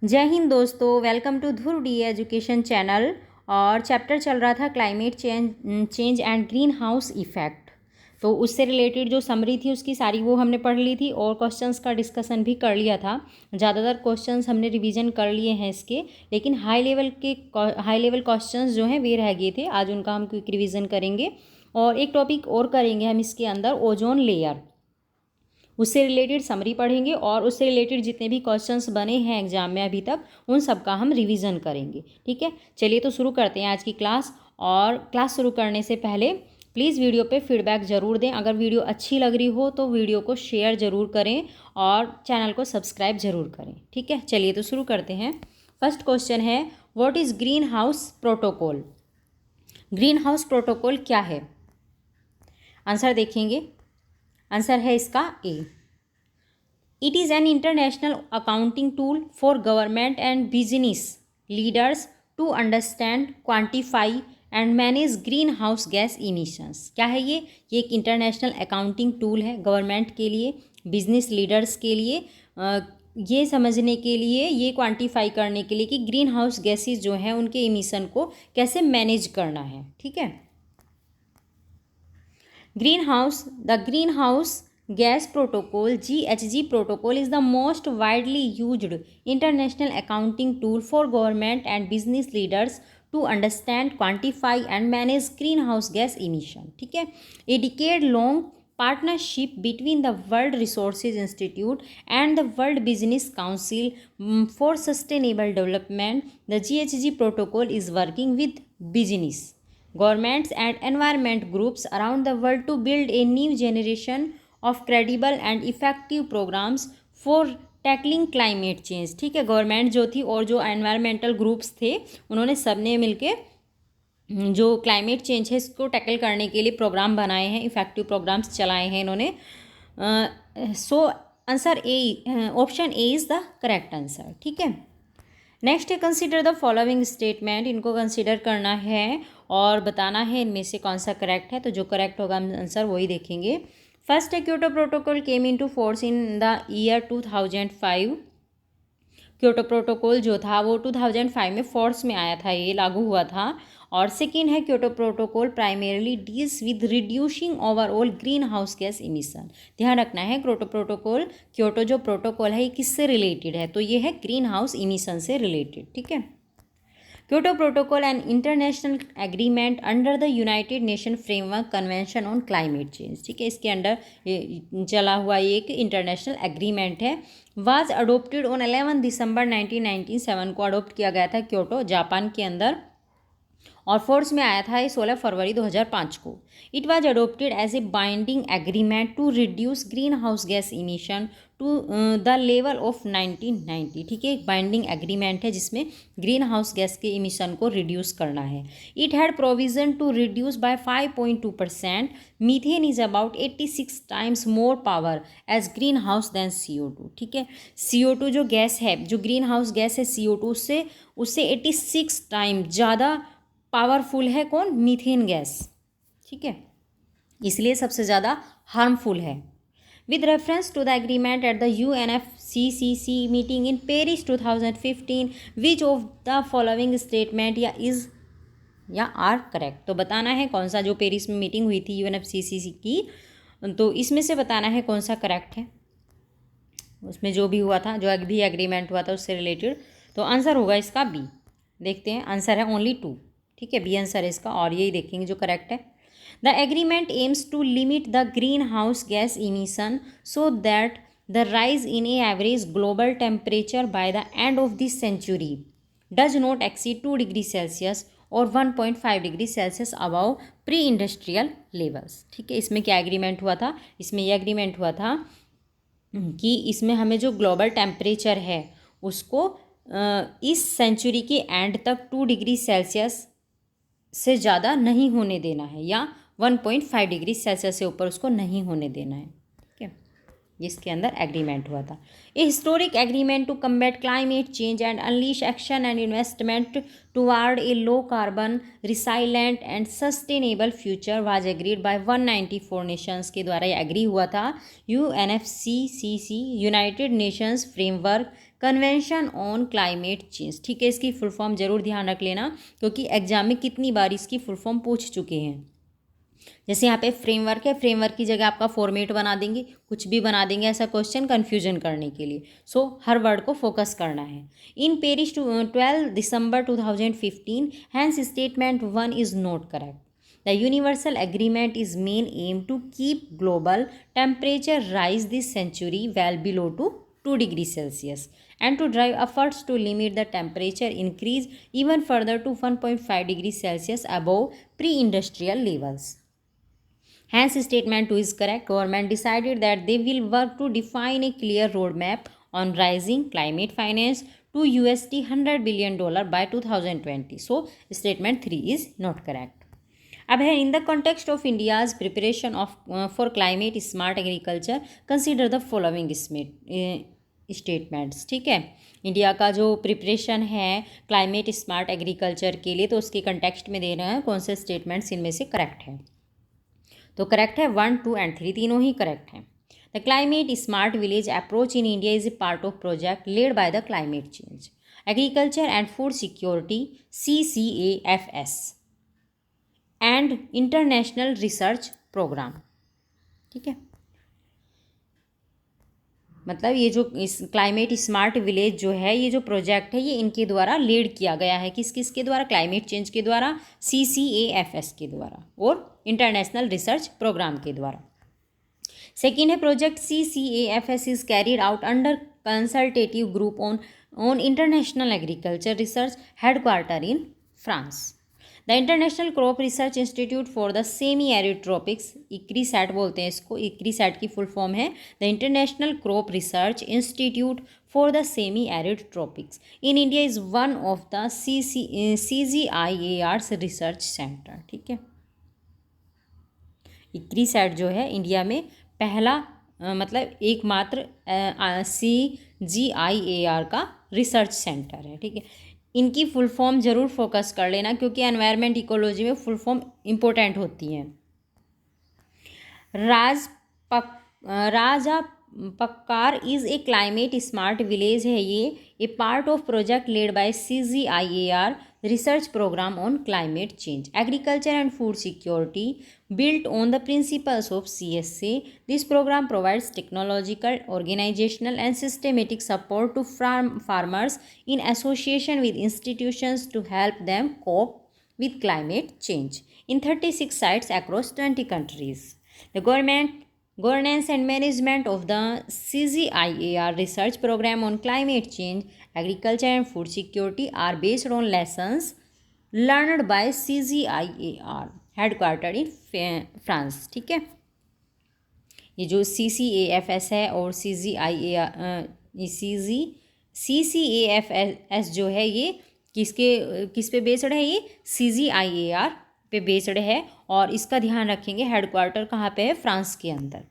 जय हिंद दोस्तों, welcome to Dhruv D education channel. और चैप्टर चल रहा था climate change and greenhouse effect. तो उससे रिलेटेड जो समरी थी उसकी सारी वो हमने पढ़ ली थी और क्वेश्चंस का डिस्कशन भी कर लिया था। ज़्यादातर क्वेश्चंस हमने रिवीजन कर लिए हैं इसके, लेकिन हाई लेवल क्वेश्चंस जो हैं वे रह गए थे। आज उनका हम क्विक रिवीजन करेंगे और एक टॉपिक और करेंगे हम इसके अंदर, ओजोन लेयर। उससे रिलेटेड समरी पढ़ेंगे और उससे रिलेटेड जितने भी क्वेश्चंस बने हैं एग्जाम में अभी तक उन सब का हम रिवीजन करेंगे। ठीक है, चलिए तो शुरू करते हैं आज की क्लास। और क्लास शुरू करने से पहले प्लीज़ वीडियो पे फीडबैक ज़रूर दें। अगर वीडियो अच्छी लग रही हो तो वीडियो को शेयर ज़रूर करें और चैनल को सब्सक्राइब ज़रूर करें। ठीक है, चलिए तो शुरू करते हैं। फर्स्ट क्वेश्चन है, what is green house protocol? Green house protocol क्या है? आंसर देखेंगे। आंसर है इसका ए। It is an international accounting tool for government and business leaders to understand, quantify and manage greenhouse gas emissions। क्या है ये? एक इंटरनेशनल अकाउंटिंग टूल है गवर्नमेंट के लिए, बिजनेस लीडर्स के लिए, ये समझने के लिए, ये क्वांटिफाई करने के लिए कि ग्रीन हाउस गैसेज जो हैं उनके इमिशन को कैसे मैनेज करना है। ठीक है, the greenhouse gas protocol GHG protocol is the most widely used international accounting tool for government and business leaders to understand, quantify and manage greenhouse gas emission। ठीक है, a decade long partnership between the World Resources Institute and the World Business Council for Sustainable Development, the GHG protocol is working with business, governments and environment groups around the world to build a new generation of credible and effective programs for tackling climate Change. ठीक है, government जो थी और जो environmental groups थे उन्होंने सबने मिलके जो क्लाइमेट चेंज है इसको टैकल करने के लिए प्रोग्राम बनाए हैं, इफेक्टिव प्रोग्राम्स चलाए हैं इन्होंने। So answer A, option A is the correct answer. ठीक है, नेक्स्ट है, कंसिडर द फॉलोइंग स्टेटमेंट। इनको कंसिडर करना है और बताना है इनमें से कौन सा करेक्ट है। तो जो करेक्ट होगा हम आंसर वही देखेंगे। फर्स्ट है, Kyoto protocol came into force in the year 2005। Kyoto protocol जो था वो 2005 में फोर्स में आया था, ये लागू हुआ था। और सेकेंड है, Kyoto protocol primarily deals with reducing overall green house gas emission. ध्यान रखना है, क्योटो जो प्रोटोकॉल है ये किससे रिलेटेड है? तो ये है ग्रीन हाउस इमिशन से रिलेटेड। ठीक है, Kyoto protocol and international agreement under the United Nation Framework Convention on climate Change. ठीक है, इसके अंडर चला हुआ ये एक इंटरनेशनल एग्रीमेंट है। वाज अडोप्टेड ऑन 11 दिसंबर 1997 को अडोप्ट किया गया था क्योटो, जापान के अंदर, और फोर्स में आया था ये 16 फरवरी 2005 को। It was adopted as a binding agreement to reduce green house gas emission to the level of 1990। ठीक है, एक बाइंडिंग एग्रीमेंट है जिसमें ग्रीन हाउस गैस के इमिशन को रिड्यूस करना है। It had provision to reduce by 5.2%। Methane is about 86 times more power as greenhouse than CO2। ठीक है, CO2 जो गैस है, जो ग्रीन हाउस गैस है CO2 उससे 86 टाइम ज़्यादा पावरफुल है कौन? Methane gas. ठीक है, इसलिए सबसे ज़्यादा हार्मफुल है। With reference to the agreement at the UNFCCC meeting in Paris 2015, which of the following statement या आर करेक्ट? तो बताना है कौन सा, जो पेरिस में मीटिंग हुई थी UNFCCC की, तो इसमें से बताना है कौन सा करेक्ट है। उसमें जो भी हुआ था, जो भी एग्रीमेंट हुआ था उससे रिलेटेड, तो आंसर होगा इसका बी। देखते हैं, आंसर है ओनली 2। ठीक है, बी आंसर है इसका, और यही देखेंगे जो करेक्ट है। The agreement aims to limit the green house gas emission so that the rise in average global temperature by the end of this century does not exceed 2 degree Celsius और 1.5 degree Celsius above pre industrial levels. ठीक है, इसमें क्या agreement हुआ था? इसमें यह agreement हुआ था कि इसमें हमें जो ग्लोबल टेम्परेचर है उसको इस सेंचुरी के एंड तक 2 डिग्री सेल्सियस से ज़्यादा नहीं होने देना है, या 1.5 डिग्री सेल्सियस से ऊपर उसको नहीं होने देना है। ठीक है, जिसके अंदर एग्रीमेंट हुआ था। A historic agreement to combat climate change and unleash action and investment toward a low carbon resilient and sustainable future was agreed by 194 nations के द्वारा ये एग्री हुआ था। UNFCCC United Nations Framework Convention on climate Change. ठीक है, इसकी full form जरूर ध्यान रख लेना, क्योंकि एग्जाम में कितनी बार इसकी फुल फॉर्म पूछ चुके हैं। जैसे यहाँ पे फ्रेमवर्क है, फ्रेमवर्क की जगह आपका फॉर्मेट बना देंगे, कुछ भी बना देंगे ऐसा क्वेश्चन कन्फ्यूजन करने के लिए। सो हर वर्ड को फोकस करना है। इन पेरिस 12 दिसंबर 2015 hence statement 1 is not correct. The universal agreement is main aim to keep global temperature rise this century well below to 2 degrees Celsius and to drive efforts to limit the temperature increase even further to 1.5 degrees Celsius above pre-industrial levels. Hence, statement 2 is correct. Government decided that they will work to define a clear roadmap on rising climate finance to $100 billion by 2020. So, statement 3 is not correct. अब है in the context of India's preparation of for climate smart agriculture consider the following statements. ठीक है, India का जो preparation है climate smart agriculture के लिए, तो उसके कंटेक्स्ट में दे रहे हैं कौन से स्टेटमेंट्स इनमें से करेक्ट है। तो करेक्ट है 1, 2 एंड 3, तीनों ही करेक्ट हैं। The climate smart village approach in India is a part of project led by the climate change agriculture and food security CCAFS and international research programme. ठीक है, मतलब ये जो इस क्लाइमेट स्मार्ट विलेज जो है, ये जो प्रोजेक्ट है, ये इनके द्वारा लीड किया गया है। किस किस के द्वारा? क्लाइमेट चेंज के द्वारा, CCAFS के द्वारा और इंटरनेशनल रिसर्च प्रोग्राम के द्वारा। सेकेंड है project CCAFS is carried out under consultative group on international agriculture research headquarter in France. The International Crop Research Institute for the Semi Arid Tropics, ICRISAT बोलते हैं इसको। ICRISAT की full form है the International Crop Research Institute for the Semi Arid tropics in India is one of the CGIAR's research centre. ठीक है, ICRISAT जो है India में पहला मतलब एकमात्र CGIAR का रिसर्च सेंटर है। ठीक है, इनकी फुल फॉर्म जरूर फोकस कर लेना, क्योंकि एनवायरनमेंट इकोलॉजी में फुल फॉर्म इम्पोर्टेंट होती हैं। Raja Pakar is a climate smart village है ये, a part of project led by CGIAR research program on climate change agriculture and food security built on the principles of CSA. This program provides technological, organizational and systematic support to farmers in association with institutions to help them cope with climate change in 36 sites across 20 countries. The governance and management of the CGIAR research program on climate change, agriculture and food security are based on lessons learned by CGIAR headquarter in France. ठीक है, ये जो CCAFS है और CCAFS जो है, ये किस पे बेस्ड है? ये CGIAR पे बेस्ड है, और इसका ध्यान रखेंगे हेडक्वार्टर कहाँ पे है? फ्रांस के अंदर।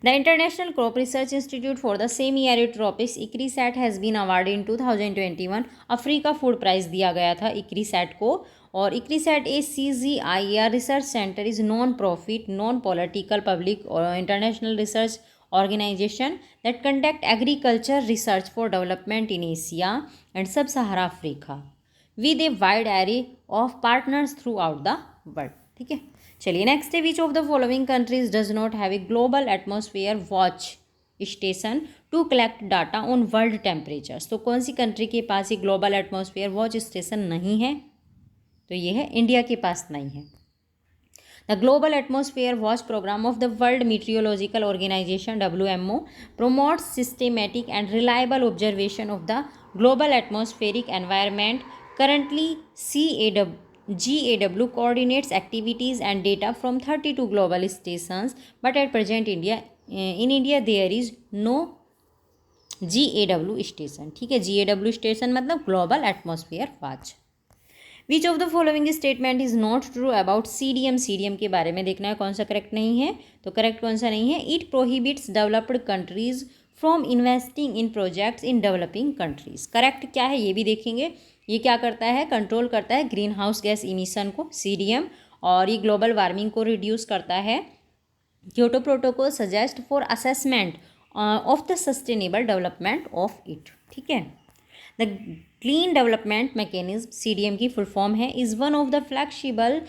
The International Crop Research Institute for the Semi Arid Tropics ICRISAT has been awarded in 2021। Africa Food Prize दिया गया था ICRISAT को। और ICRISAT a CGIAR research centre is non profit, non political, public और international research organization that conduct agriculture research for development in Asia and sub Sahara Africa with a wide array of partners throughout the world. ठीक है, चलिए next है which of the following countries does not have a global atmosphere watch station to collect data on world temperatures. तो कौन सी country के पास ये global atmosphere watch station नहीं है? तो ये है इंडिया के पास नहीं है। The global atmosphere watch programme of the World Meteorological Organization WMO promotes systematic and reliable observation of the global atmospheric environment. Currently, GAW coordinates activities and data from 32 global stations, but at present in India there is no GAW station। ठीक है, GAW station मतलब global atmosphere watch. Which of the following statement is not true about CDM के बारे में देखना है कौन सा करेक्ट नहीं है। तो करेक्ट कौन सा नहीं है? It prohibits developed countries from investing in projects in developing countries. Correct क्या है ये भी देखेंगे। ये क्या करता है? कंट्रोल करता है ग्रीन हाउस गैस इमिशन को, CDM, और ये ग्लोबल वार्मिंग को रिड्यूस करता है। Kyoto protocol suggest for assessment of the sustainable development of it. ठीक है, the clean development mechanism CDM की फुल फॉर्म है is one of the flexible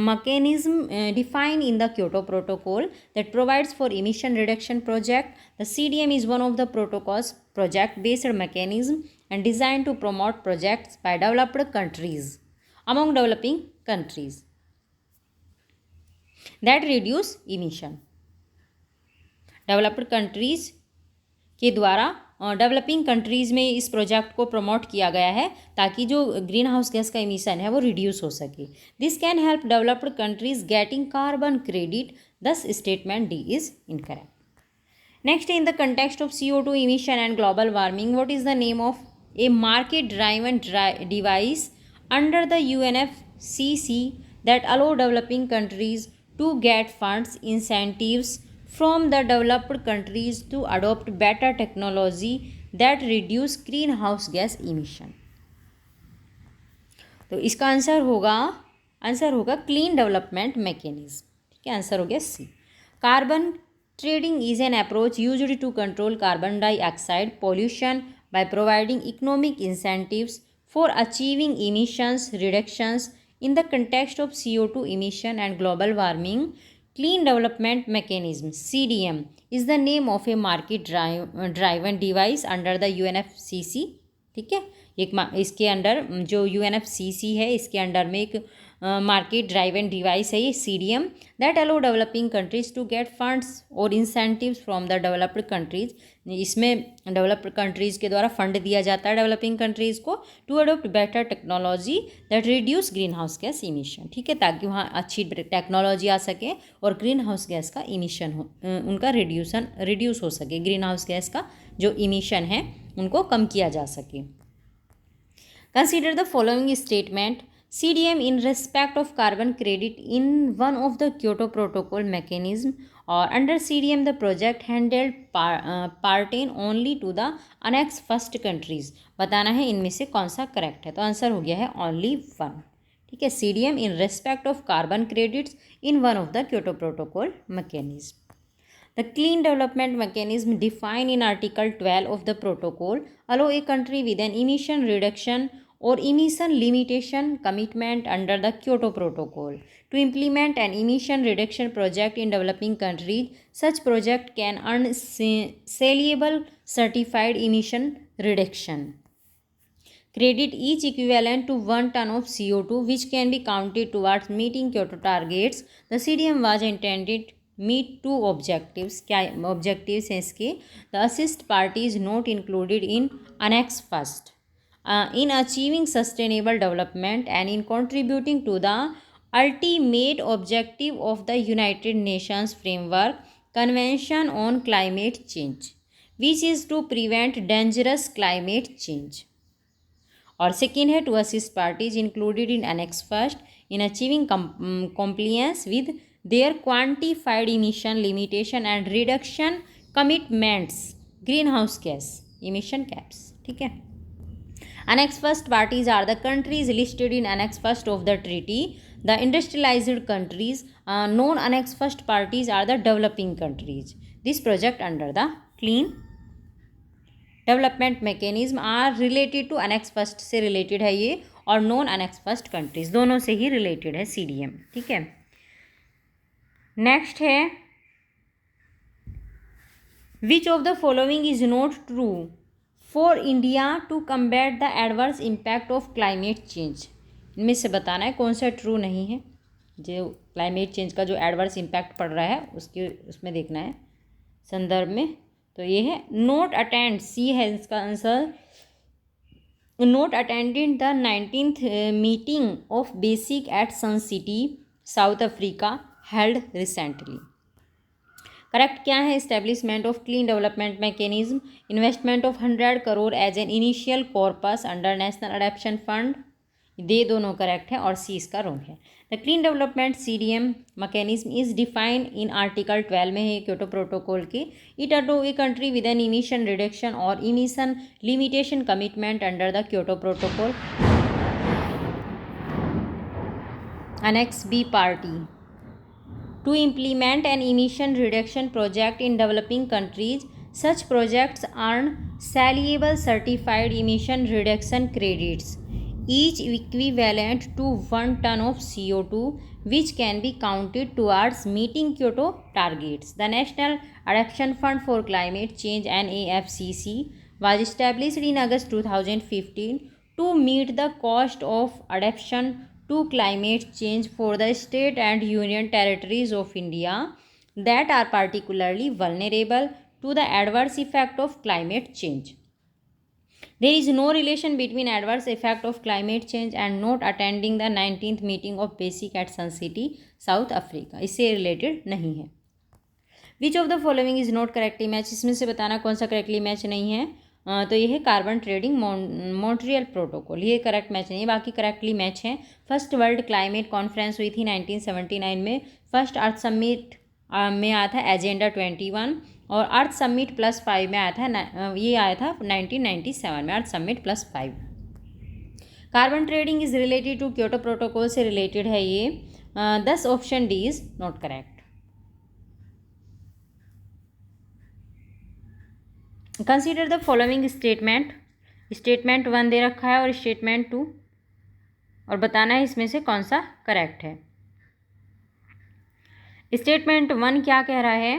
mechanism defined in the Kyoto Protocol that provides for emission reduction project. The CDM is one of the protocol's project-based mechanism and designed to promote projects by developed countries among developing countries that reduce emission. Developed countries के द्वारा developing countries में इस project को promote किया गया है ताकि जो ग्रीन हाउस गैस का इमिशन है वो रिड्यूस हो सके। This can help developed countries getting carbon credit, this statement D is incorrect. Next, in the context of CO2 emission and global warming, what is the name of a market driven device under the UNFCCC that allow developing countries to get funds incentives from the developed countries to adopt better technology that reduce greenhouse gas emission? तो इसका answer होगा clean development mechanism. ठीक है, answer हो गया C। Carbon trading is an approach used to control carbon dioxide pollution by providing economic incentives for achieving emissions reductions in the context of CO2 emission and global warming. Clean Development Mechanism CDM is the name of a market driven device under the UNFCCC। ठीक है, इसके under जो UNFCCC है इसके under में एक market driven device है ये CDM that allow developing countries to get funds और incentives from the developed countries. इसमें डेवलप्ड कंट्रीज़ के द्वारा फंड दिया जाता है डेवलपिंग कंट्रीज़ को to adopt better technology that reduce green house gas emission. ठीक है, ताकि वहाँ अच्छी टेक्नोलॉजी आ सके और ग्रीन हाउस गैस का इमिशन हो उनका रिड्यूस हो सके, ग्रीन हाउस गैस का जो इमिशन है उनको कम किया जा सके। Consider the following statement. CDM in respect of carbon credit in one of the Kyoto Protocol mechanism or under CDM the project handled pertain only to the annex first countries। बताना है इनमें से कौन सा करेक्ट है, तो answer हो गया है only one। ठीक है, CDM in respect of carbon credits in one of the Kyoto Protocol mechanism। The clean development mechanism defined in Article 12 of the protocol allow a country with an emission reduction or emission limitation commitment under the Kyoto Protocol to implement an emission reduction project in developing countries. Such project can earn saleable certified emission reduction credit each equivalent to 1 ton of CO2 which can be counted towards meeting Kyoto targets. The CDM was intended meet two objectives। क्या objectives हैं इसके? The assist parties not included in Annex First in achieving sustainable development and in contributing to the ultimate objective of the United Nations Framework Convention on Climate Change, which is to prevent dangerous climate change। और second है to assist parties included in Annex First in achieving compliance with their quantified emission limitation and reduction commitments greenhouse gas emission caps। ठीक है, Annex First parties are the countries listed in Annex First of the treaty. The industrialized countries, non-Annex First parties are the developing countries. This project under the Clean Development Mechanism are related to Annex First से related है ये, और non-Annex First countries दोनों से ही related है CDM। ठीक है, next है Which of the following is not true for India to combat the adverse impact of climate change? इनमें से बताना है कौन सा ट्रू नहीं है। जो क्लाइमेट चेंज का जो एडवर्स इम्पैक्ट पड़ रहा है उसमें देखना है संदर्भ में। तो ये है नोट अटेंड, सी है इसका आंसर। Note attended the 19th meeting of BASIC at Sun City South Africa held recently. Correct क्या है? Establishment of clean development mechanism, investment of 100 crore as an initial corpus under national adaptation fund, ये दोनों correct है और C इसका wrong है। The clean development CDM mechanism is defined in article 12 में है क्योटो प्रोटोकॉल के। It allow a country with an emission reduction और emission limitation commitment under the Kyoto protocol. Annex B party to implement an emission reduction project in developing countries Such projects earn saleable certified emission reduction credits, each equivalent to 1 ton of CO2, which can be counted towards meeting Kyoto targets. The National Adaptation Fund for Climate Change (NAFCC) was established in August 2015 to meet the cost of adaptation to climate change for the state and union territories of India that are particularly vulnerable to the adverse effect of climate change. There is no relation between adverse effect of climate change and not attending the 19th meeting of BASIC at Sun City, South Africa. इससे related नहीं है. Which of the following is not correctly match, इसमें से बताना कौन सा correctly match नहीं है. तो ये है कार्बन ट्रेडिंग मॉन्ट्रियल प्रोटोकॉल, ये करेक्ट मैच नहीं है, बाकी करेक्टली मैच है. फर्स्ट वर्ल्ड क्लाइमेट कॉन्फ्रेंस हुई थी 1979 में. फर्स्ट अर्थ समिट में आया था एजेंडा 21 और अर्थ समिट +5 में आया था, ये आया था 1997 में Earth Summit +5. Carbon trading is related to Kyoto Protocol से रिलेटेड है ये. 10 option D is not correct. Consider the following statement. Statement 1 दे रखा है और स्टेटमेंट 2 और बताना है इसमें से कौन सा करेक्ट है. स्टेटमेंट 1 क्या कह रहा है.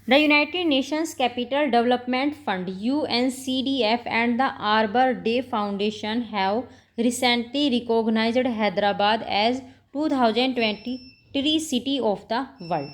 The United Nations Capital Development Fund UNCDF and the Arbor Day Foundation have recently recognised Hyderabad as 2023 city of the world.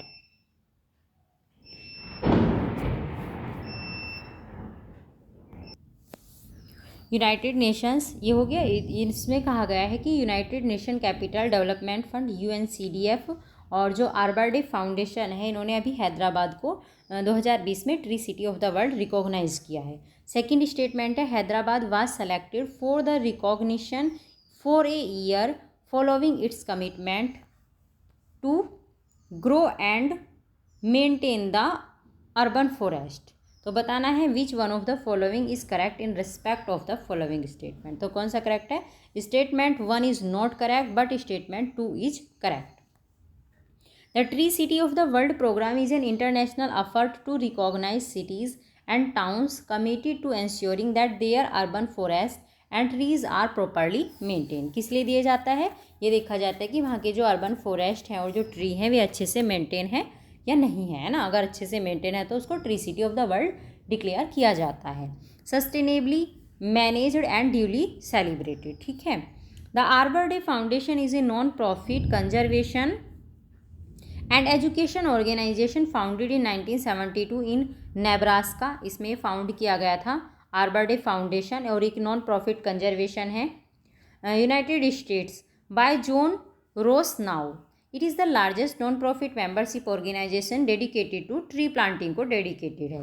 United Nations ये हो गया. इसमें कहा गया है कि United Nation Capital Development Fund UNCDF और जो आर्बर डे फाउंडेशन है इन्होंने अभी हैदराबाद को 2020 में tree city of the world recognise किया है. सेकंड स्टेटमेंट है Hyderabad was selected for the recognition for a year following its commitment to grow and maintain the urban forest. तो बताना है which one of the following is correct in respect of the following statement. तो कौन सा correct है. Statement 1 is not correct but statement 2 is correct. The tree city of the world programme is an international effort to recognise cities and towns committed to ensuring that their urban forest and trees are properly maintain. किस लिए दिया जाता है. ये देखा जाता है कि वहाँ के जो अर्बन फॉरेस्ट हैं और जो ट्री हैं वे अच्छे से मेंटेन है या नहीं है ना. अगर अच्छे से मेंटेन है तो उसको Tree city of the World declare किया जाता है. Sustainably managed and duly celebrated. ठीक है. The Arbor Day Foundation is a non profit conservation and education organization founded in 1972 in Nebraska. इसमें फाउंड किया गया था आर्बर डे फाउंडेशन और एक नॉन प्रॉफिट कंजर्वेशन है. United States by John Rosenow. It is the largest non profit membership organization dedicated to tree planting को dedicated है.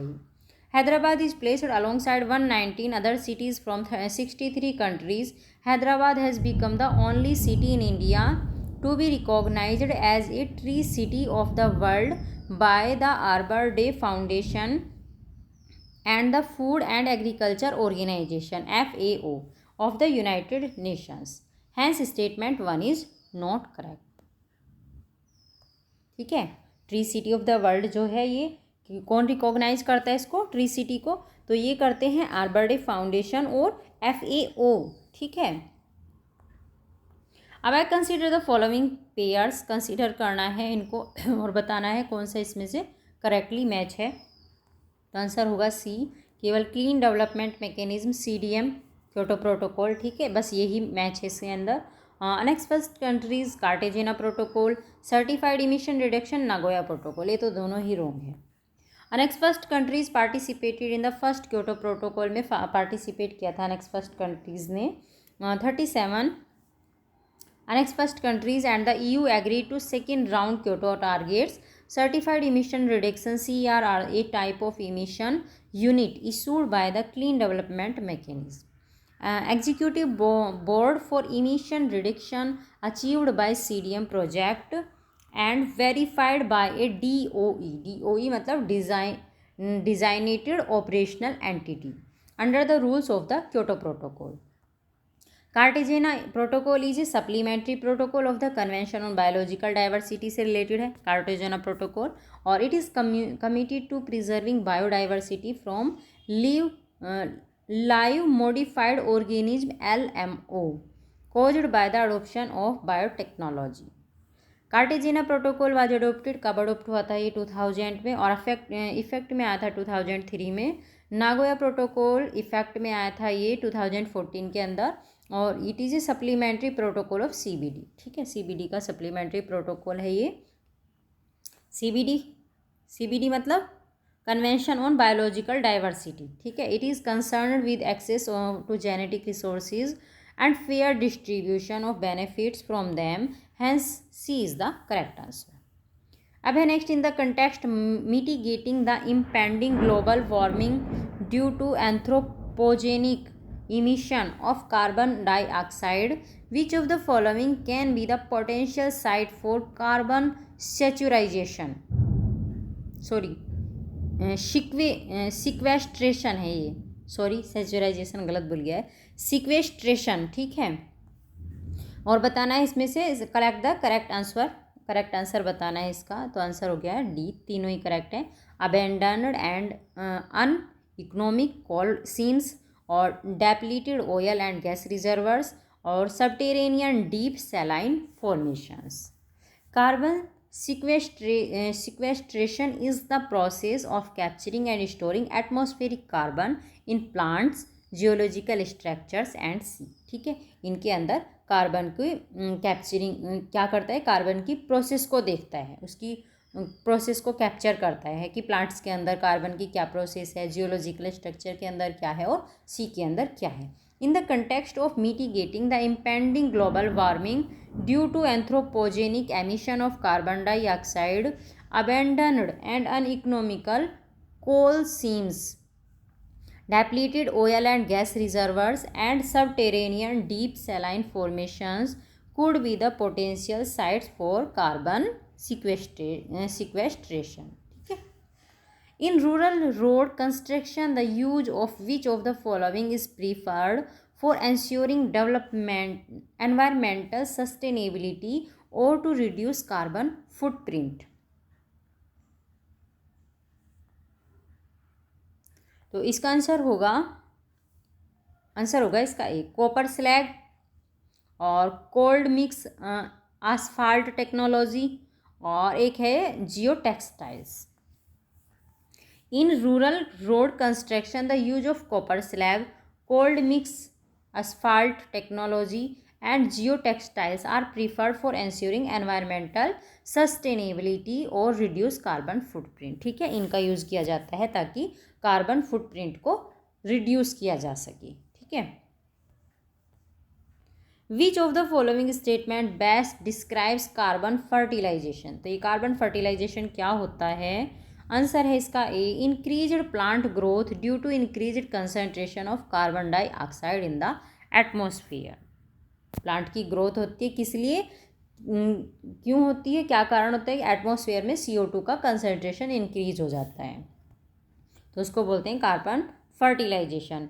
Hyderabad is placed alongside 119 other cities from 63 countries. Hyderabad has become the only city in India to be recognised as a tree city of the world by the Arbor Day Foundation and the Food and Agriculture Organization FAO of the United Nations. Hence statement 1 is not correct. ठीक है. Tree city of the world जो है ये कौन recognise करता है इसको tree city को. तो ये करते हैं आर्बर डे फाउंडेशन और FAO. ठीक है. अब I consider the following pairs. Consider करना है इनको और बताना है कौन सा इसमें से करेक्टली मैच है. तो आंसर होगा सी. केवल clean development mechanism CDM Kyoto protocol. ठीक है. बस यही मैच है इसके अंदर. Unexpressed countries Cartagena protocol. Certified emission reduction Nagoya protocol. ये तो दोनों ही रॉन्ग है. Unexpressed countries participated in the first Kyoto protocol में पार्टिसिपेट किया था अनएक्सप्रेस्ड कंट्रीज ने 37 unexpressed countries and the EU agreed to second round Kyoto targets. Certified emission reduction CER are a type of emission unit issued by the Clean Development Mechanism. Executive Board for Emission Reduction achieved by CDM project and verified by a DOE. DOE मतलब Designated Operational Entity under the rules of the Kyoto Protocol. Cartagena Protocol is a supplementary protocol of the Convention on Biological Diversity से related है Cartagena Protocol, और it is committed to preserving biodiversity from live modified organism LMO caused by the adoption of biotechnology. Cartagena protocol was adopted, कब adopt हुआ था ये 2000 में, और effect में आया था 2003 में। नागोया प्रोटोकॉल इफेक्ट में आया था ये 2014 के अंदर, और it is A supplementary protocol of CBD। ठीक है, CBD का सप्लीमेंट्री प्रोटोकॉल है ये। CBD मतलब कन्वेंशन ऑन बायोलॉजिकल डाइवर्सिटी। ठीक है, it is concern with access to genetic resources and fair distribution of benefits from them, hence C is the correct answer. अब है next, in the context mitigating the impending global warming due to anthropogenic emission of carbon dioxide, which of the following can be the potential site for carbon saturation, sequestration है ये, सेचुराइजेशन गलत बोल गया है, sequestration. ठीक है, और बताना है इसमें से करेक्ट आंसर बताना है इसका। तो आंसर हो गया है डी, तीनों ही करेक्ट है। अबेंडन्ड एंड अनइकोनॉमिक कोल सीन्स, और डेप्लीटेड ऑयल एंड गैस रिजर्वर्स, और subterranean deep saline formations. Carbon sequestration is the process of capturing and storing atmospheric carbon in plants, geological structures and sea। ठीक है, इनके अंदर carbon की capturing क्या करता है, कार्बन की प्रोसेस को देखता है, उसकी प्रोसेस को कैप्चर करता है कि प्लांट्स के अंदर कार्बन की क्या प्रोसेस है, जियोलॉजिकल स्ट्रक्चर के अंदर क्या है, और सी के अंदर क्या है। In the context of mitigating the impending global warming due to anthropogenic emission of carbon dioxide, abandoned and uneconomical coal seams, depleted oil and gas reservoirs, and subterranean deep saline formations could be the potential sites for carbon sequestration. In rural road construction, the use of which of the following is preferred for ensuring development, environmental sustainability, or to reduce carbon footprint? तो इसका answer होगा इसका एक copper slag, और cold mix Asphalt technology, और एक है जियो textiles. In rural road construction, the use of copper slab, cold mix asphalt technology, and geotextiles are preferred for ensuring environmental sustainability or reduce carbon footprint। ठीक है, इनका use किया जाता है ताकि कार्बन फुटप्रिंट को रिड्यूस किया जा सके। ठीक है, which of the following statement best describes carbon fertilisation. तो ये कार्बन फर्टिलाइजेशन क्या होता है, आंसर है इसका A, increased plant growth due to increased concentration of carbon dioxide in the atmosphere. Plant की ग्रोथ होती है किस लिए, क्यों होती है, क्या कारण होता है कि एटमॉस्फेयर में CO2 का कंसंट्रेशन इंक्रीज हो जाता है, तो उसको बोलते हैं carbon fertilisation.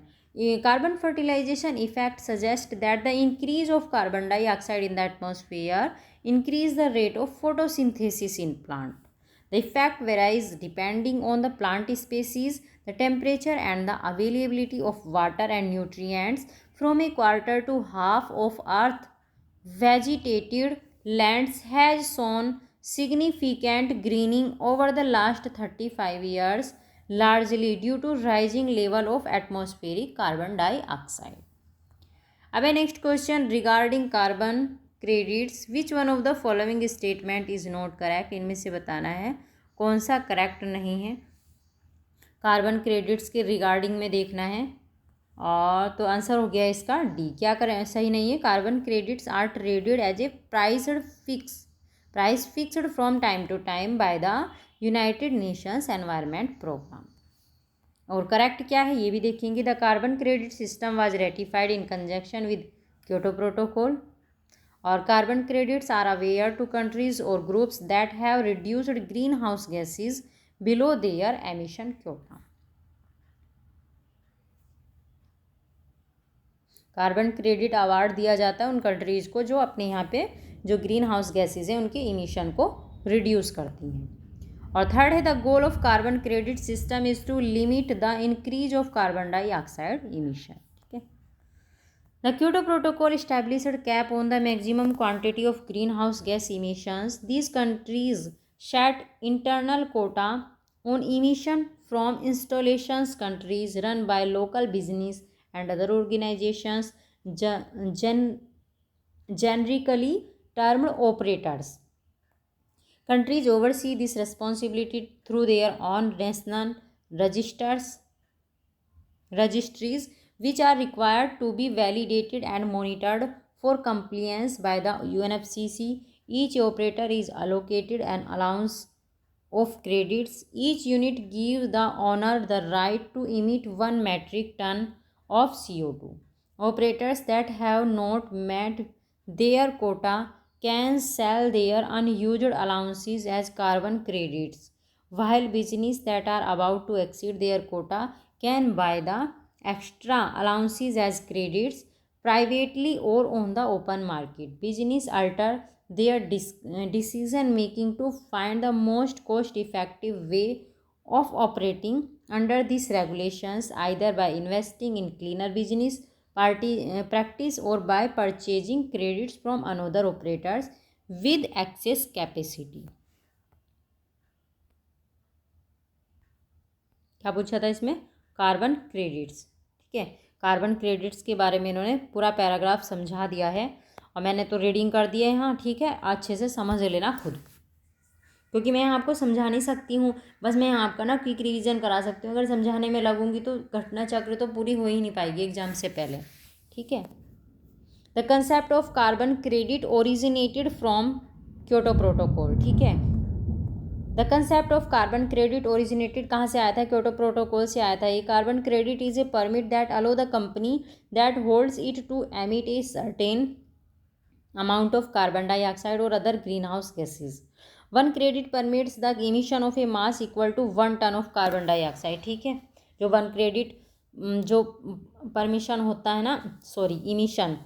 Carbon fertilisation effect suggest that the increase of carbon dioxide in the atmosphere increase the rate of photosynthesis in plant. The effect varies depending on the plant species, the temperature, and the availability of water and nutrients. From a quarter to half of Earth vegetated lands has shown significant greening over the last 35 years, largely due to rising level of atmospheric carbon dioxide. अब next question regarding carbon credits, which one of the following statement is not correct. इनमें से बताना है कौन सा correct नहीं है। Carbon credits के रिगार्डिंग में देखना है, और तो आंसर हो गया इसका डी, क्या करें, सही नहीं है। Carbon credits are traded as a price fixed from time to time by the United Nations Environment Programme. और करेक्ट क्या है ये भी देखेंगे। The carbon credit system was ratified in conjunction with Kyoto Protocol, और carbon credits are aware to countries और groups that have reduced green house gases below their emission quota. Carbon credit award दिया जाता है उन countries को जो अपने यहाँ पे जो ग्रीन हाउस गैसेज हैं उनके इमिशन को रिड्यूस करती हैं। और थर्ड है, the goal of carbon credit system is to limit the increase of carbon dioxide emission. ठीक है। The Kyoto Protocol established cap on the maximum quantity of greenhouse gas emissions. These countries set internal quota on emission from installations. Countries run by local business and other organizations, generically termed operators. Countries oversee this responsibility through their own national registries, which are required to be validated and monitored for compliance by the UNFCCC. Each operator is allocated an allowance of credits. Each unit gives the owner the right to emit 1 metric ton of CO2. Operators that have not met their quota can sell their unused allowances as carbon credits, while businesses that are about to exceed their quota can buy the extra allowances as credits privately or on the open market. Business alter their decision making to find the most cost effective way of operating under these regulations, either by investing in cleaner business practice or by purchasing credits from another operators with excess capacity. क्या पूछा था इसमें? Carbon credits. ठीक है, carbon credits के बारे में इन्होंने पूरा पैराग्राफ समझा दिया है और मैंने तो रीडिंग कर दिया है यहाँ। ठीक है, अच्छे से समझ लेना खुद, क्योंकि मैं यहाँ आपको समझा नहीं सकती हूँ, बस मैं यहाँ आपका ना क्विक रिवीजन करा सकती हूँ। अगर समझाने में लगूंगी तो घटना चक्र तो पूरी हो ही नहीं पाएगी एग्जाम से पहले। ठीक है। The concept of carbon credit originated from Kyoto protocol. ठीक है, the concept of carbon credit originated कहाँ से आया था? क्योटो प्रोटोकॉल से आया था। ये carbon credit is a permit that allow the company that holds it to emit a certain amount of carbon dioxide और other green house gases. 1 credit permits the emission of a mass equal to 1 ton of carbon dioxide. ठीक है, जो 1 credit जो permission होता है ना, emission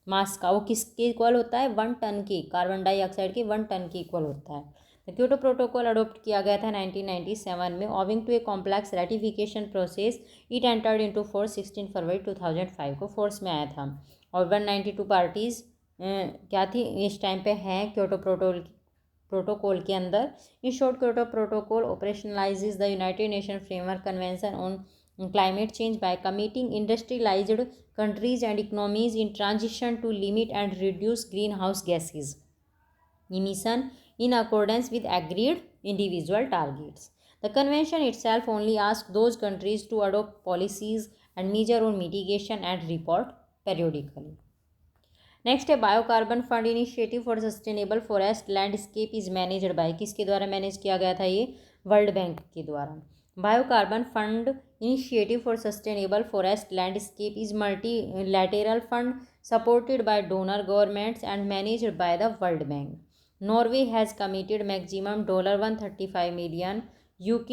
मास का, वो किसके इक्वल होता है? 1 टन की, कार्बन डाइऑक्साइड के 1 टन के इक्वल होता है। क्योटो प्रोटोकॉल अडोप्ट किया गया था 1997 में। Owing to a complex ratification process it entered into force 16 फरवरी 2005 को फोर्स में आया था। और 192 पार्टीज़ क्या थी इस टाइम पे हैं क्योटो प्रोटोकॉल के अंदर। In short, Kyoto Protocol operationalizes the United Nation Framework Convention on climate change by committing industrialized countries and economies in transition to limit and reduce greenhouse gases emission in accordance with agreed individual targets. The convention itself only asks those countries to adopt policies and measure on mitigation and report periodically. Next है biocarbon fund initiative for sustainable forest landscape is managed by, किसके द्वारा manage किया गया था? ये world Bank के द्वारा। Biocarbon fund initiative for sustainable forest landscape is multilateral fund supported by donor governments and managed by the World Bank. Norway has committed maximum $135 million, UK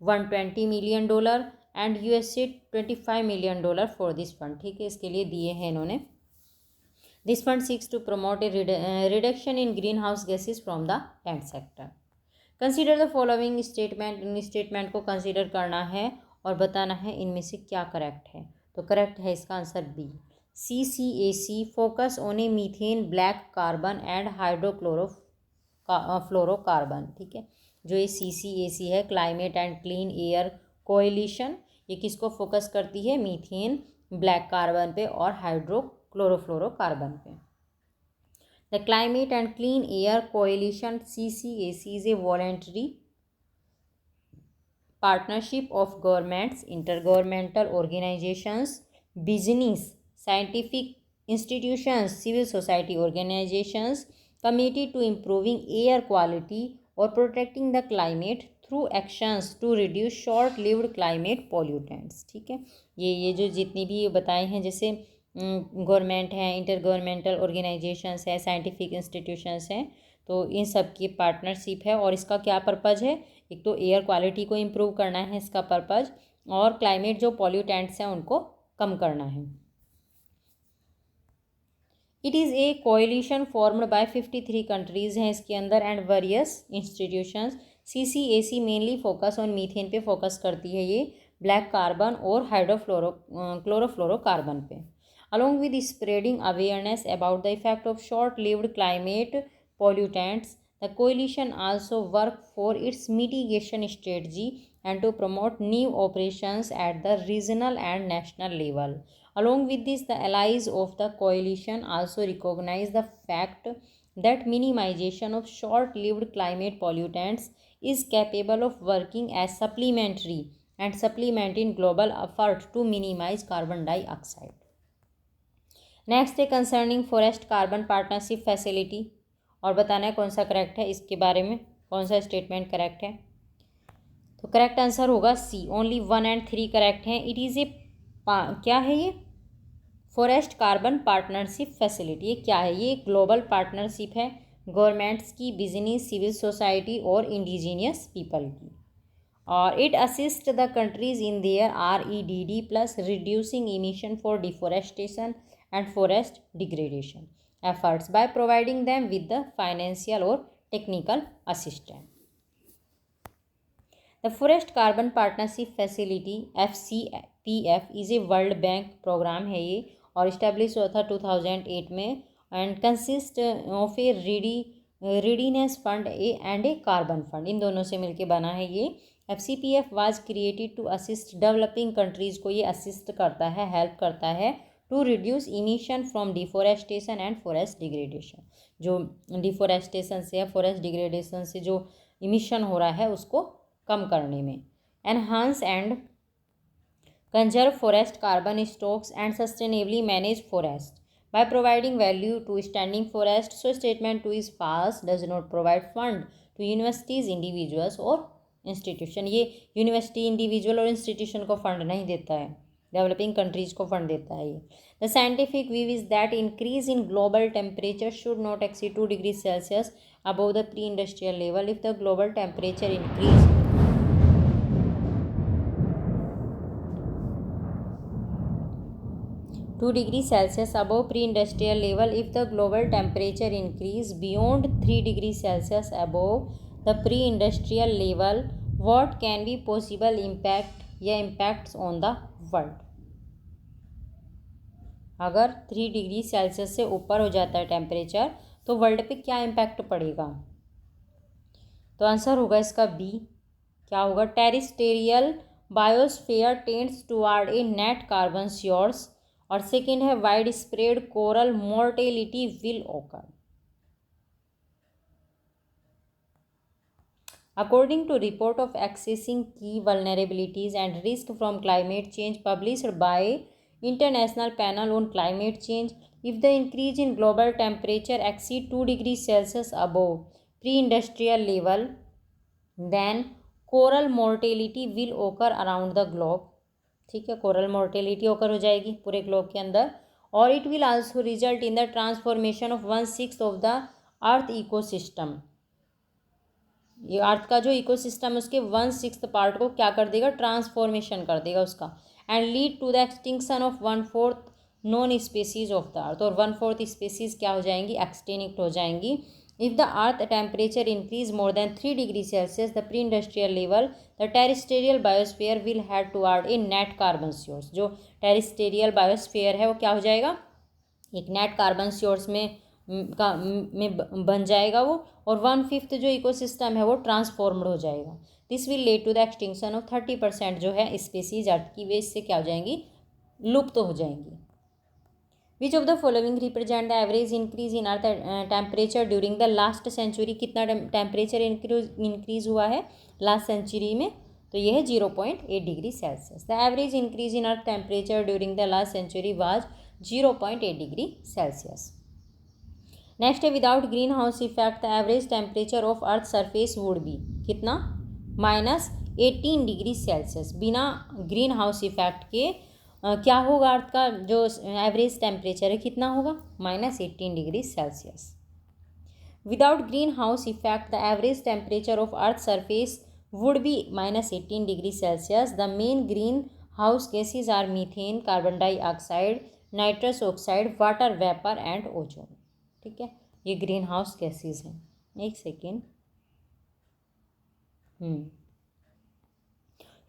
$120 million and USA $25 million for this fund. ठीक है, इसके लिए दिए हैं इन्होंने. This fund seeks to promote a reduction in greenhouse gases from the land sector. Consider the following statement. In statement को consider करना है और बताना है इनमें से क्या करेक्ट है. तो करेक्ट है इसका answer B. CCAC focus on a methane, black carbon and hydrofluorocarbon. ठीक है, जो ये CCAC है climate and clean air coalition, ये किसको फोकस करती है? मीथेन, ब्लैक कार्बन पे और हाइड्रोक्लोरोफ्लोरोकार्बन पे. The climate and clean air coalition CCAC is a voluntary partnership of governments, intergovernmental organizations, business, scientific institutions, civil society organizations committed to improving air quality or protecting the climate through actions to reduce short-lived climate pollutants. ठीक है, ये जो जितनी भी बताए हैं, जैसे government हैं, इंटर गवर्नमेंटल ऑर्गेनाइजेशंस है, साइंटिफिक इंस्टीट्यूशंस हैं, तो इन सब की पार्टनरशिप है. और इसका क्या पर्पज़ है? एक तो एयर क्वालिटी को इम्प्रूव करना है इसका पर्पज़, और क्लाइमेट जो पॉल्यूटेंट्स हैं उनको कम करना है. It is A coalition formed by 53 countries हैं इसके अंदर and various institutions. CCAC mainly focus on methane पे फोकस करती है ये, ब्लैक कार्बन और क्लोरोफ्लोरोकार्बन पे। Along with spreading awareness about the effect of short lived climate pollutants, the coalition also work for its mitigation strategy and to promote new operations at the regional and national level. Along with this, the allies of the coalition also recognize the fact that minimization of short-lived climate pollutants is capable of working as supplementary and supplement in global effort to minimize carbon dioxide. Next है concerning forest carbon partnership facility, और बताना है कौन सा correct है, इसके बारे में कौन सा स्टेटमेंट करेक्ट है। तो करेक्ट आंसर होगा सी, ओनली 1 and 3 करेक्ट हैं। इट इज़ ए क्या है ये, फॉरेस्ट कार्बन पार्टनरशिप फैसिलिटी। ये क्या है, ये ग्लोबल पार्टनरशिप है गवर्नमेंट्स की, बिजनेस, सिविल सोसाइटी और इंडिजीनियस पीपल की, और it assist the countries in their REDD plus reducing emission for deforestation and forest degradation efforts by providing them with the financial or technical assistance. The Forest Carbon Partnership Facility FCPF is a World Bank program है ये, और establish हुआ था 2008 में, and consist of a readiness fund and a carbon fund, इन दोनों से मिलके बना है ये। FCPF was created to assist developing countries को ये असिस्ट करता है, हेल्प करता है to reduce emission from deforestation and forest degradation. जो डिफोरेस्टेशन से या फॉरेस्ट डिग्रेडेशन से जो इमिशन हो रहा है उसको कम करने में। Enhance and conserve forest carbon stocks and sustainably manage forest by providing value to standing forest. So statement 2 is pass, does not provide fund to universities, individuals और इंस्टीट्यूशन। ये यूनिवर्सिटी, इंडिविजुअल और इंस्टीट्यूशन को fund नहीं देता है, developing countries को fund देता है ये। The scientific view is that increase in global temperature should not exceed 2 degree Celsius above the pre industrial level. If the global temperature increase 2 degree Celsius above pre-industrial level, if the global temperature increase beyond 3 degree Celsius above the pre-industrial level, what can be possible impact या impacts on the world? अगर 3 degree Celsius से ऊपर हो जाता है temperature तो world पे क्या इम्पैक्ट पड़ेगा? तो आंसर होगा इसका बी। क्या होगा? टेरिस्टेरियल बायोस्फीयर टेंड्स टुवर्ड ए नेट कार्बन श्योर्स, और सेकेंड है wide spread coral mortality will ओकर। According to report of accessing key vulnerabilities and risk from climate change published by International Panel on Climate Change, if the increase in global temperature exceed 2 degrees Celsius above pre-industrial level, then coral mortality will occur around the globe. ठीक है, coral mortality ओकर हो जाएगी पूरे globe के अंदर, और it will also result in the transformation of 1/6 of the earth ecosystem. ये अर्थ का जो इकोसिस्टम है उसके 1/6 पार्ट को क्या कर देगा? ट्रांसफॉर्मेशन कर देगा उसका, and lead to the extinction of 1/4 known species of the earth, और 1/4 स्पेसीज क्या हो जाएंगी? एक्सटिंक्ट हो जाएंगी। If the earth temperature increase more than 3 degrees Celsius, the pre-industrial level, the terrestrial biosphere will head toward a net carbon source. जो terrestrial biosphere है वो क्या हो जाएगा? एक net carbon source में बन जाएगा वो, और 1/5 जो इकोसिस्टम है वो ट्रांसफॉर्म्ड हो जाएगा। This will lead to the extinction of 30% जो है स्पेसीज अर्थ की, वे इससे क्या हो जाएंगी? लुप्त हो जाएंगी। Which of the following represent the average increase in earth temperature during the last century? कितना टेम्परेचर इंक्रीज हुआ है लास्ट सेंचुरी में? तो ये है 0.8 degree Celsius. The average increase in Earth temperature during the last century was 0.8 degree Celsius. Next है without green house effect the average temperature of earth surface would be कितना? -18 degree Celsius. बिना green house effect के क्या होगा? अर्थ का जो average temperature है कितना होगा? -18 degree Celsius. Without green house effect the average temperature of earth surface would be -18 degree Celsius. The main green house gases are methane, carbon dioxide, nitrous oxide, water vapour and ozone. ठीक है, ये green house gases हैं। एक second.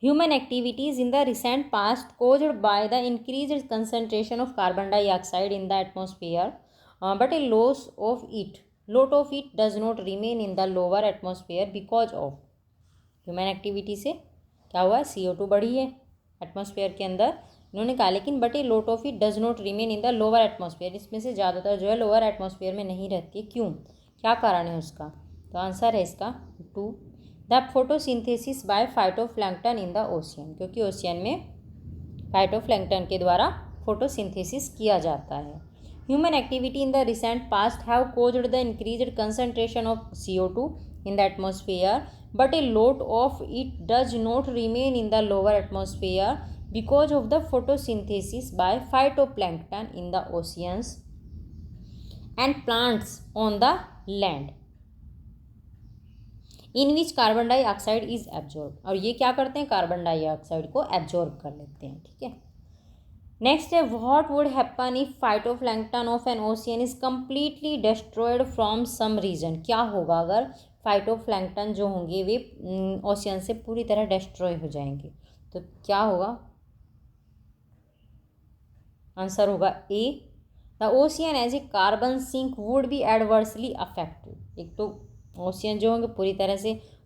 Human activities in the recent past caused by the increased concentration of carbon dioxide in the atmosphere, but a lot of it does not remain in the lower atmosphere because of human activity से क्या हुआ, CO2 बढ़ी है atmosphere के अंदर, इन्होंने कहा, लेकिन but a lot of it does not remain in the lower atmosphere, इसमें से ज़्यादातर जो है लोअर एटमॉस्फेयर में नहीं रहती है। क्यों, क्या कारण है उसका? तो आंसर है इसका 2, the photosynthesis by phytoplankton in the ocean, क्योंकि ओशियन में फाइटोप्लैंक्टन के द्वारा फोटोसिंथेसिस किया जाता है। Human activity in the recent past have caused the increased concentration of CO2 in the atmosphere, but a lot of it does not remain in the lower atmosphere because of the photosynthesis by phytoplankton in the oceans and plants on the land, in which carbon dioxide is absorbed। और ये क्या करते हैं, carbon dioxide को absorb कर लेते हैं। ठीक है, नेक्स्ट है, what would happen if phytoplankton of an ocean is completely destroyed from some region. क्या होगा अगर फाइटोप्लैंक्टन जो होंगे वे ओशियन से पूरी तरह डिस्ट्रॉय हो जाएंगे, तो क्या होगा? आंसर होगा A, the ocean as a carbon sink would be adversely affected. एक तो ओशियन जो होंगे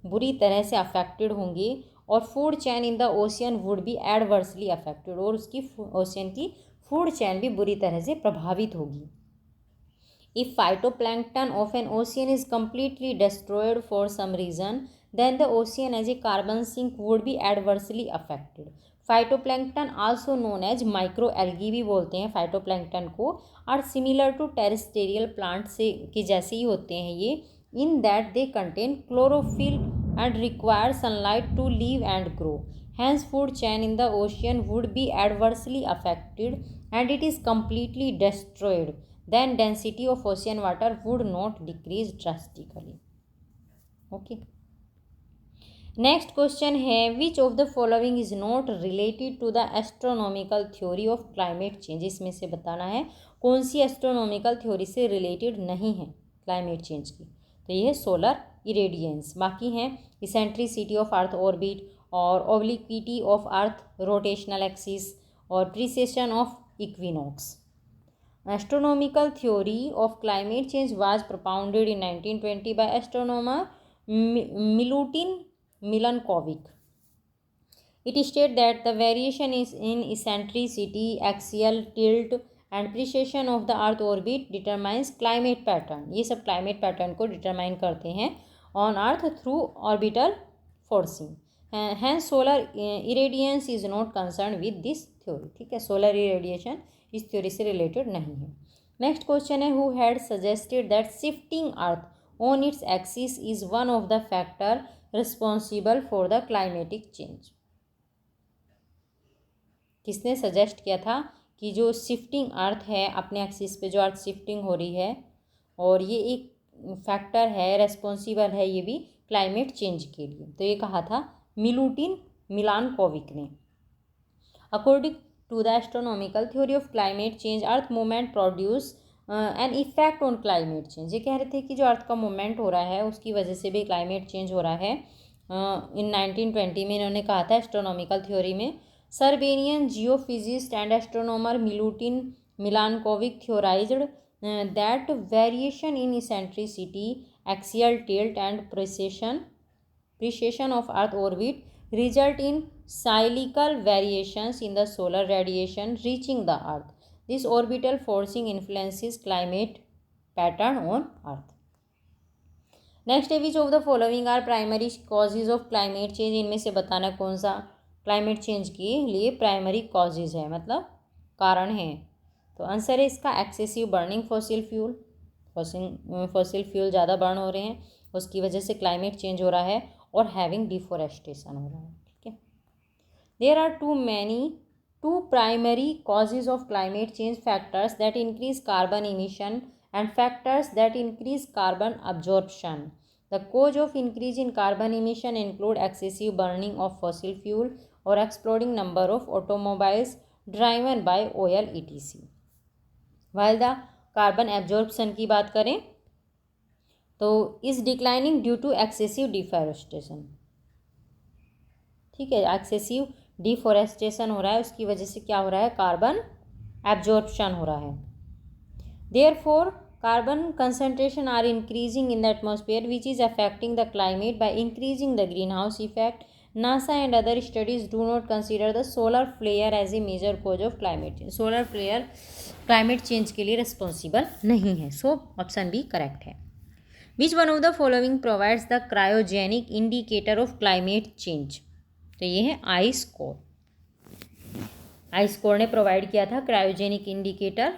बुरी तरह से अफेक्टेड होंगे, और food chain in the ocean would be adversely affected, और उसकी ओशियन की फूड चैन भी बुरी तरह से प्रभावित होगी। If phytoplankton of an ocean is completely destroyed for some reason, then the ocean as a carbon sink would be adversely affected. Phytoplankton, also known as microalgae भी बोलते हैं phytoplankton को, are similar to terrestrial plants से के जैसे ही होते हैं ये, in that they contain chlorophyll and require sunlight to live and grow. Hence, food chain in the ocean would be adversely affected, and it is completely destroyed, then density of ocean water would not decrease drastically. Okay, next question है, which of the following is not related to the astronomical theory of climate change। इसमें से बताना है कौन सी astronomical theory से related नहीं है climate change की। तो ये है सोलर इरेडियंस, बाकी हैं इसेंट्रिसिटी ऑफ अर्थ ऑर्बिट, और ओब्लिक्विटी ऑफ अर्थ रोटेशनल एक्सिस, और precision of equinox. Astronomical theory of climate change was propounded in 1920 by astronomer Milutin Milankovic. It states that the variation is in eccentricity, axial tilt and precession of the earth orbit determines climate pattern। ये सब climate pattern को determine करते हैं on earth through orbital forcing। Hence solar irradiance is not concerned with this theory। ठीक है, solar irradiation इस theory से related नहीं है। नेक्स्ट क्वेश्चन है, who had suggested that shifting earth on its axis is one of the factor responsible for the climatic change. किसने suggest किया था कि जो शिफ्टिंग अर्थ है, अपने एक्सिस पे जो अर्थ शिफ्टिंग हो रही है, और ये एक फैक्टर है, रेस्पॉन्सिबल है ये भी क्लाइमेट चेंज के लिए। तो ये कहा था मिलूटिन मिलानकोविक ने। According to the astronomical theory of climate change, earth movement produce an effect on climate change। ये कह रहे थे कि जो अर्थ का मूवमेंट हो रहा है उसकी वजह से भी क्लाइमेट चेंज हो रहा है। इन 1920 में इन्होंने कहा था एस्ट्रोनॉमिकल थ्योरी में। Serbian geophysicist and astronomer Milutin Milankovic theorized that variation in eccentricity, axial tilt and precession of earth orbit result in cyclical variations in the solar radiation reaching the earth. This orbital forcing influences climate pattern on earth. Next, which of the following are primary causes of climate change? इनमें से बताना कौन सा climate change के लिए primary causes है, मतलब कारण है। तो आंसर है इसका excessive burning fossil fuel. Fossil fuel ज़्यादा बर्न हो रहे हैं, उसकी वजह से क्लाइमेट चेंज हो रहा है, और हैविंग डिफोरेस्टेशन हो रहा है। ठीक है, there are two primary causes of climate change, factors that increase carbon emission and factors that increase carbon absorption. The cause of increase in carbon emission include excessive burning of fossil fuel और exploding number of automobiles driven by oil etc। While the carbon absorption की बात करें तो is declining due to excessive deforestation. ठीक है, excessive deforestation हो रहा है, उसकी वजह से क्या हो रहा है, कार्बन एब्जॉर्प्शन हो रहा है। Therefore carbon concentration are increasing in the atmosphere which is affecting the climate by increasing the greenhouse effect. NASA and other studies do not consider the solar flare as a major cause of climate change. Solar flare climate change के लिए responsible नहीं है, so option B correct है। Which one of the following provides the cryogenic indicator of climate change? तो ये है ice core. Ice core ने provide किया था क्रायोजेनिक इंडिकेटर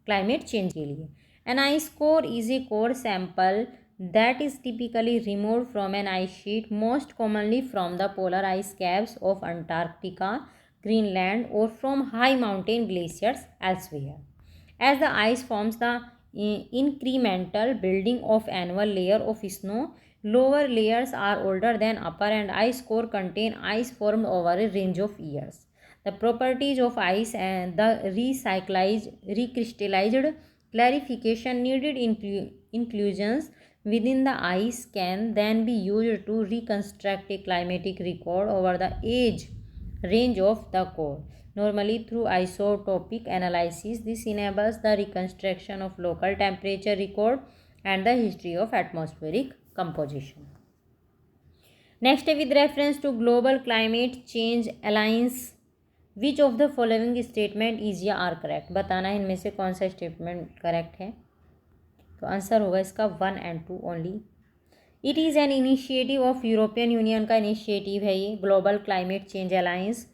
क्लाइमेट चेंज के लिए। An ice core is a core sample that is typically removed from an ice sheet, most commonly from the polar ice caps of Antarctica, Greenland, or from high mountain glaciers elsewhere. As the ice forms the incremental building of annual layer of snow, lower layers are older than upper, and ice core contain ice formed over a range of years. The properties of ice and the recrystallized clarification needed inclusions within the ice can then be used to reconstruct a climatic record over the age range of the core. Normally through isotopic analysis, this enables the reconstruction of local temperature record and the history of atmospheric composition. Next, with reference to Global Climate Change Alliance, which of the following statement is या are correct? बताना है इनमें से कौन सा statement correct है। तो answer होगा इसका 1 और 2 only. It is an initiative of European Union का इनिशिएटिव है ये ग्लोबल क्लाइमेट चेंज अलायंस,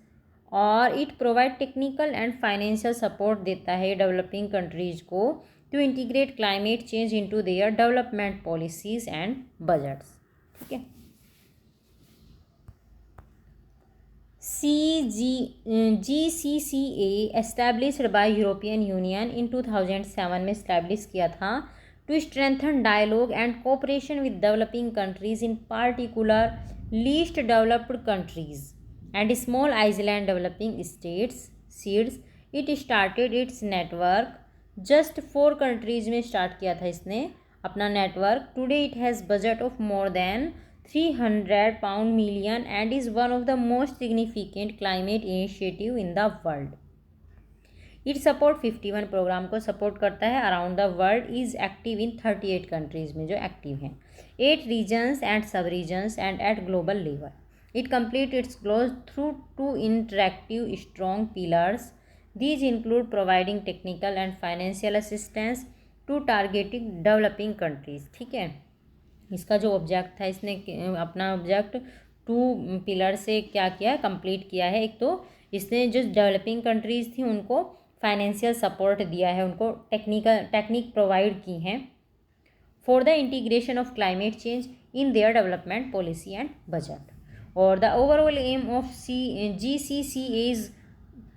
और it provide technical and financial support देता है डेवलपिंग कंट्रीज को to integrate climate change into their development policies and budgets. ठीक है, GCCA established by European Union in 2007 में इस्टेब्लिश किया था to strengthen dialogue and cooperation with developing countries, in particular least developed countries and small island developing states seeds. It started it's network just 4 countries में start किया था इसने अपना network. Today it has budget of more than £300 million and is one of the most significant climate initiative in the world. It support 51 programme को support करता है around the world, is active in 38 countries में जो active हैं, 8 regions and sub regions and at global level. It complete its growth through 2 interactive strong pillars. These include providing technical and financial assistance to targeting developing countries. ठीक है, इसका जो object था इसने अपना ऑब्जेक्ट 2 पिलर से क्या किया है, कंप्लीट किया है. एक तो इसने जो डेवलपिंग कंट्रीज़ थी उनको फाइनेंशियल सपोर्ट दिया है, उनको टेक्निक प्रोवाइड की हैं for the integration of climate change in their development policy and budget. और the overall aim of GCCA is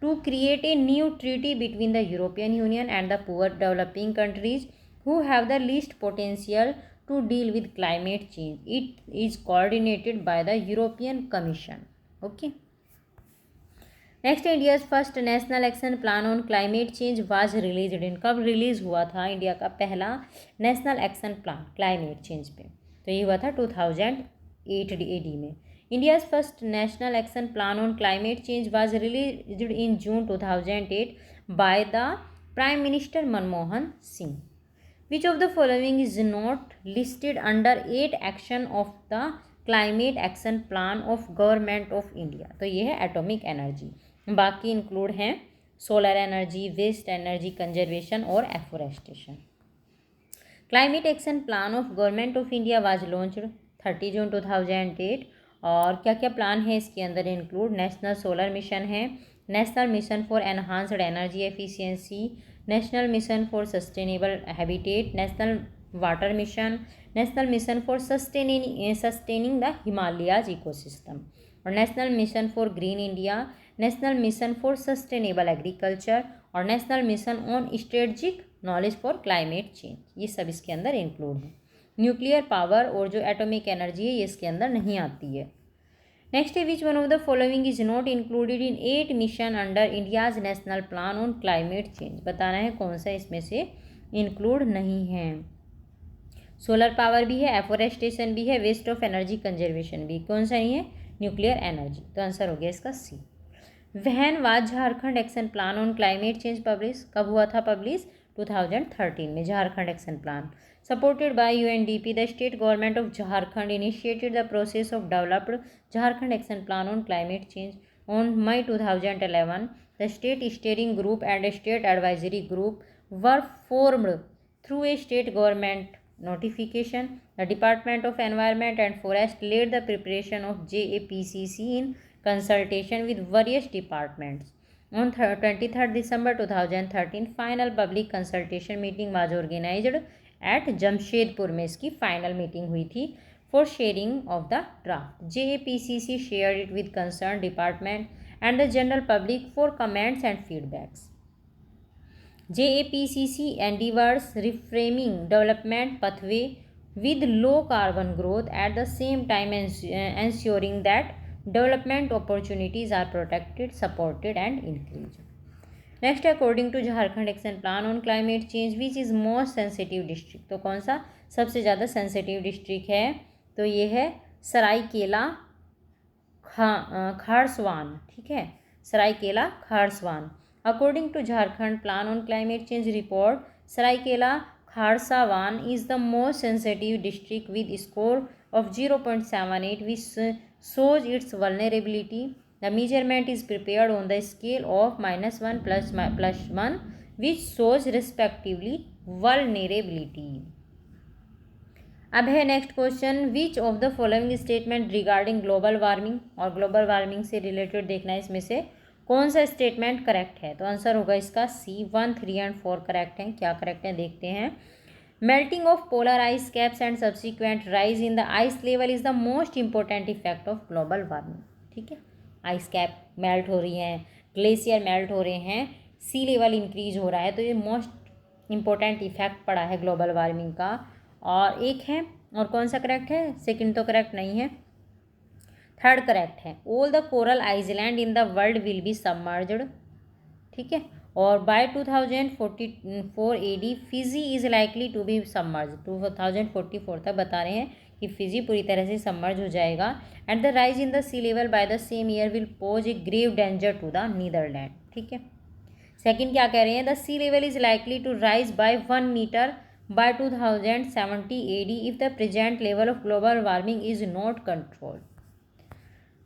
to create a new treaty between the European Union and the poor developing countries who have the least potential to deal with climate change. It is coordinated by the European Commission. Okay. Next, India's first national action plan on climate change was released in. कब release हुआ था India का पहला national action plan climate change पे? तो ये हुआ था 2008 AD में. India's first national action plan on climate change was released in June 2008 by the Prime Minister Manmohan Singh. Which of the following is not listed under 8 action of the climate action plan of Government of India? तो ये है atomic energy, बाकी include हैं solar energy, waste energy conservation और afforestation. Climate action plan of government of India was launched 30 June 2008. और क्या क्या plan है इसके अंदर इंक्लूड नेशनल सोलर मिशन है, national mission for enhanced energy efficiency, national mission for sustainable habitat, national water mission, national mission for sustaining the Himalayas ecosystem, और national mission for green India, national mission for sustainable agriculture और national mission on strategic knowledge for climate change. ये सब इसके अंदर include है. Nuclear power और जो atomic energy है ये इसके अंदर नहीं आती है. नेक्स्ट है which one of the following is not included in 8 mission under India's national plan on climate change. बताना है कौन सा इसमें से इंक्लूड नहीं है। सोलर पावर भी है, एफोरेस्टेशन भी है, वेस्ट ऑफ एनर्जी कंजर्वेशन भी। कौन सा नहीं है? Nuclear energy. तो आंसर हो गया इसका C. When was Jharkhand action plan on climate change publish? कब हुआ था पब्लिश? 2013 में Jharkhand action plan. Supported by UNDP, the state government of Jharkhand initiated the process of developed Jharkhand action plan on climate change on May 2011. The state steering group and state advisory group were formed through a state government notification. The Department of Environment and Forest led the preparation of JAPCC in consultation with various departments. On 23rd December 2013, final public consultation meeting was organized at Jamshedpur में इसकी final meeting हुई थी for sharing of the draft. JAPCC shared it with concerned department and the general public for comments and feedbacks. JAPCC endeavors reframing development pathway with low carbon growth, at the same time ensuring that development opportunities are protected, supported and increased. Next according to Jharkhand action plan on climate change which is most sensitive district? तो कौन सा सबसे ज़्यादा sensitive district है? तो ये है सरायकेला खारसवान। ठीक है, Saraikela Kharsawan. According to Jharkhand plan on climate change report, Saraikela Kharsawan is the most sensitive district with score of 0.78 which shows its vulnerability. The measurement is prepared on the scale of -1 plus 1 which shows respectively vulnerability. अब है next question, which of the following statement regarding global warming? और global warming से related देखना है इसमें से कौन सा स्टेटमेंट करेक्ट है। तो आंसर होगा इसका सी। 1, 3 एंड 4 करेक्ट हैं। क्या करेक्ट है देखते हैं। Melting of polar ice caps and subsequent rise in the ice level is the most important effect of global warming. ठीक है, आइस कैप मेल्ट हो रही हैं, ग्लेशियर मेल्ट हो रहे हैं, सी लेवल इंक्रीज हो रहा है, तो ये मोस्ट इंपॉर्टेंट इफेक्ट पड़ा है ग्लोबल वार्मिंग का। और एक है, और कौन सा करेक्ट है? सेकंड तो करेक्ट नहीं है, थर्ड करेक्ट है। All the coral island in the world will be submerged. ठीक है, और by 2044 AD Fiji is likely to be submerge. 2044 तक बता रहे हैं कि फिजी पूरी तरह से सबमर्ज हो जाएगा। And the rise in the sea level by the same year will pose a grave danger to the Netherland. ठीक है, सेकंड क्या कह रहे हैं? The sea level is likely to rise by 1 metre by 2070 AD if the present level of global warming is not controlled.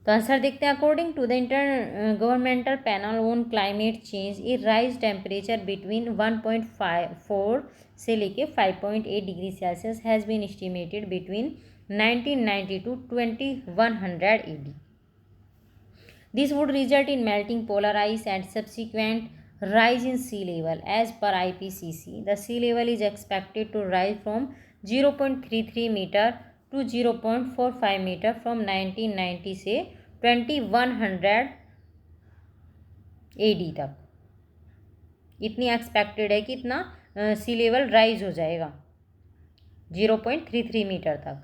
तो answer देखते हैं। According to the Intergovernmental Panel on climate Change, a rise temperature between 1.4 से लेके 5.8 degree Celsius has been estimated between 1990 to 2100 AD. This would result in melting polar ice and subsequent rise in sea level. As per IPCC, the sea level is expected to rise from 0.33 meter to 0.45 metre from 1990 से 2100 AD तक। इतनी expected है कि इतना सी level rise हो जाएगा 0.33 metre तक।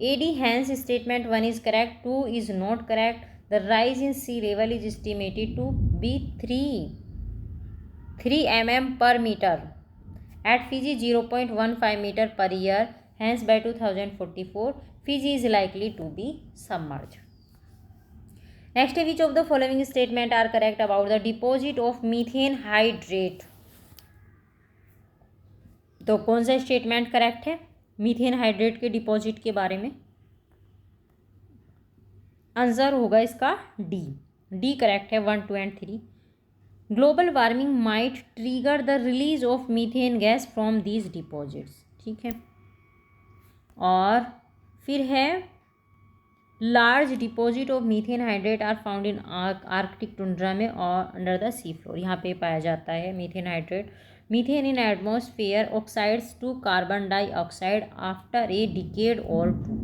AD hence statement 1 is correct, 2 is not correct. The rise in sea level is estimated to be 3 mm per metre at Fiji 0.15 metre per year. Hence, by 2044, Fiji is likely to be submerged. Next, which of the following statement are correct about the deposit of methane hydrate? तो कौन सा statement correct है methane hydrate के deposit के बारे में? Answer होगा इसका डी। डी करेक्ट है 1, 2 and 3। Global warming might trigger the release of methane gas from these deposits. ठीक है, और फिर है large deposit of methane hydrate are found in Arctic tundra में और अंडर द सी फ्लोर। यहाँ पे पाया जाता है methane hydrate. Methane in atmosphere oxides to carbon dioxide after a decade और 2।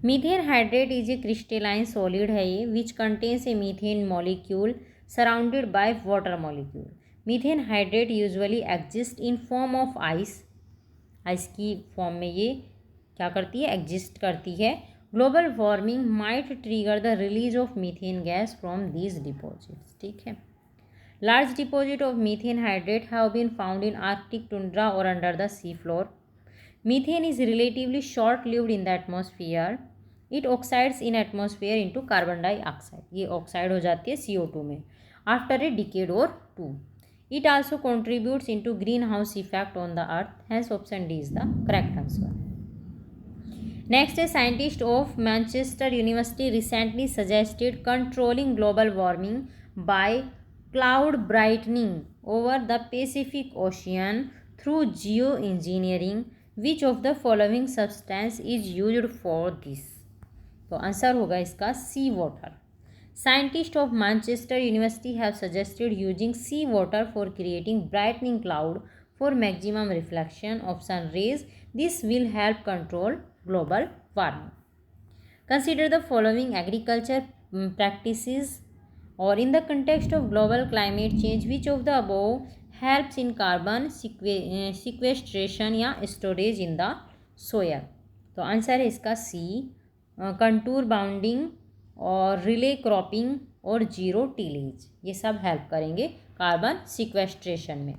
Methane hydrate is a crystalline solid है ये which contains a methane molecule surrounded by water molecule. Methane hydrate usually exist in form of ice. Ice की form में ये क्या करती है, exist करती है। Global warming might trigger the release of methane gas from these deposits, ठीक है। Large deposit of methane hydrate have been found in Arctic tundra और under the sea floor. Methane is relatively short lived in the atmosphere. It oxides in atmosphere into carbon dioxide, ये oxide हो जाती है CO2 में after a decade और 2। It also contributes into greenhouse effect on the earth. Hence option D is the correct answer. Next, a scientist of Manchester University recently suggested controlling global warming by cloud brightening over the Pacific Ocean through geoengineering. Which of the following substance is used for this? तो answer होगा इसका sea water. Scientists of Manchester University have suggested using sea water for creating brightening cloud for maximum reflection of sun rays. This will help control global warming. Consider the following agriculture practices, or in the context of global climate change, which of the above helps in carbon sequestration या storage in the soil? तो answer है इसका C, contour bounding और relay cropping और zero tillage, ये सब help करेंगे carbon sequestration में।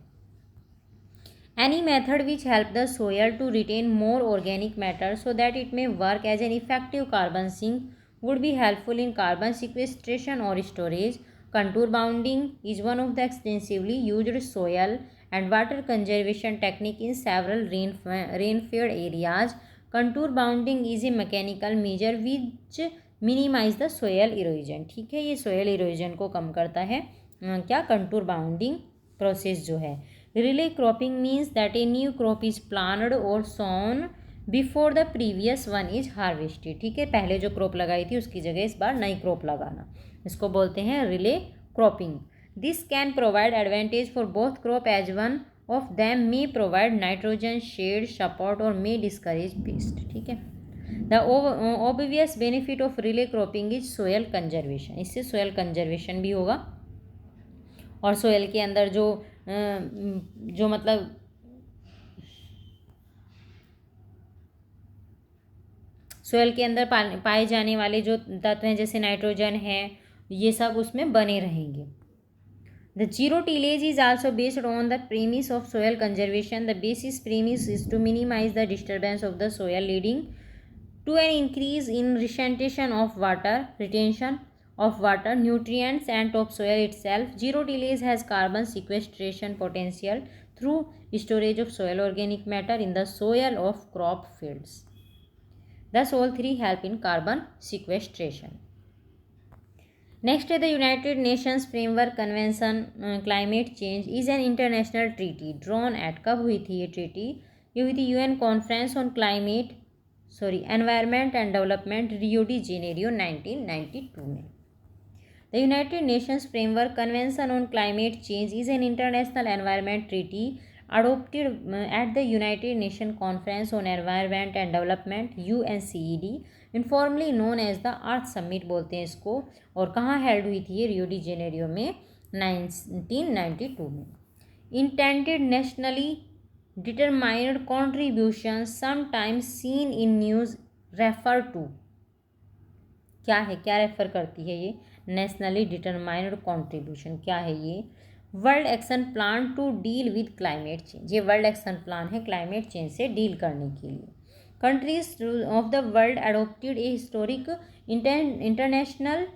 Any method which help the soil to retain more organic matter so that it may work as an effective carbon sink would be helpful in carbon sequestration और storage. Contour bounding is one of the extensively used soil and water conservation technique in several rainfed areas. Contour bounding is a mechanical measure which minimise the soil erosion, ठीक है, ये soil erosion को कम करता है क्या, contour bounding process जो है। Relay cropping means that a new crop is planted और sown before the previous one is harvested, ठीक है, पहले जो क्रॉप लगाई थी उसकी जगह इस बार नई क्रॉप लगाना, इसको बोलते हैं relay cropping. This can provide advantage for both crop as one of them may provide nitrogen, shade, support और मे डिस्करेज पेस्ट, ठीक है। The obvious benefit of relay cropping is soil conservation, इससे soil conservation भी होगा और soil के अंदर जो मतलब सोयल के अंदर पाए जाने वाले जो तत्व हैं जैसे नाइट्रोजन है, ये सब उसमें बने रहेंगे। The zero tillage is also based on the premise of soil conservation. The basis premise is to minimize the disturbance of the soil, leading to an increase in retention of water, nutrients and topsoil itself. Zero tillage has carbon sequestration potential through storage of soil organic matter in the soil of crop fields. Thus, all three help in carbon sequestration. Next, the United Nations Framework Convention Climate Change is an international treaty drawn at, कब हुई थी ये treaty? ये हुई थी UN Conference on Environment and Development, Rio de Janeiro 1992 में। The United Nations Framework Convention on Climate Change is an international environment treaty adopted at the United Nations Conference on Environment and Development UNCED, informally known as the Earth Summit बोलते हैं इसको, और कहाँ held हुई थी ये, Rio de Janeiro में 1992 में। Intended nationally determined contributions sometimes seen in news refer to, क्या है, क्या रेफर करती है ये, नेशनली डिटरमाइंड कॉन्ट्रीब्यूशन, क्या है ये, world action plan to deal with climate change, ये वर्ल्ड एक्शन प्लान है क्लाइमेट चेंज से डील करने के लिए। Countries of the world adopted a historic international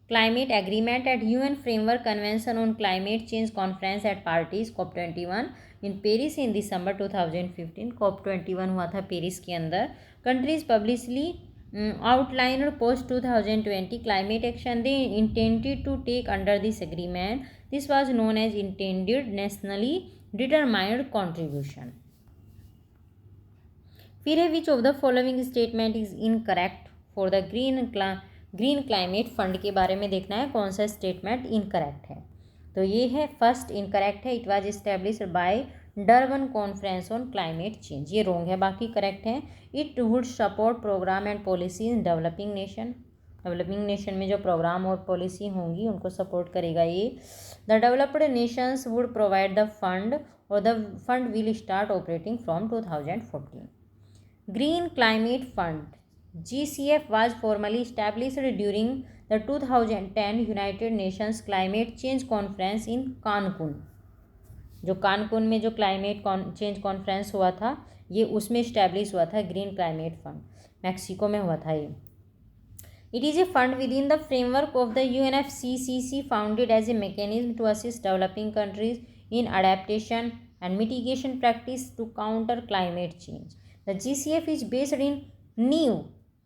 climate agreement at UN Framework Convention on Climate Change Conference at Paris COP21 in Paris in December 2015। COP21 हुआ था Paris के अंदर। Countries publicly outlined post 2020 climate action they intended to take under this agreement. This was known as intended nationally determined contribution। फिर है which of the following statement is incorrect for the green climate fund के बारे में देखना है कौन सा statement incorrect है। तो ये है फर्स्ट इनकरेक्ट है, it was established by Durban conference on climate change, ये रॉन्ग है, बाकी करेक्ट है। It would support programme and policy in developing nation, developing nation में जो प्रोग्राम और पॉलिसी होंगी उनको सपोर्ट करेगा ये। The developed nations would provide the fund और the fund will start operating from 2014। Green Climate Fund GCF was formally established during the 2010 United Nations Climate Change Conference in Cancun. जो Cancun में जो climate change conference हुआ था ये उसमें establish हुआ था ग्रीन क्लाइमेट फंड, मैक्सिको में हुआ था ये. It is a fund within the framework of the UNFCCC founded as a mechanism to assist developing countries in adaptation and mitigation practice to counter climate change. The GCF is based in New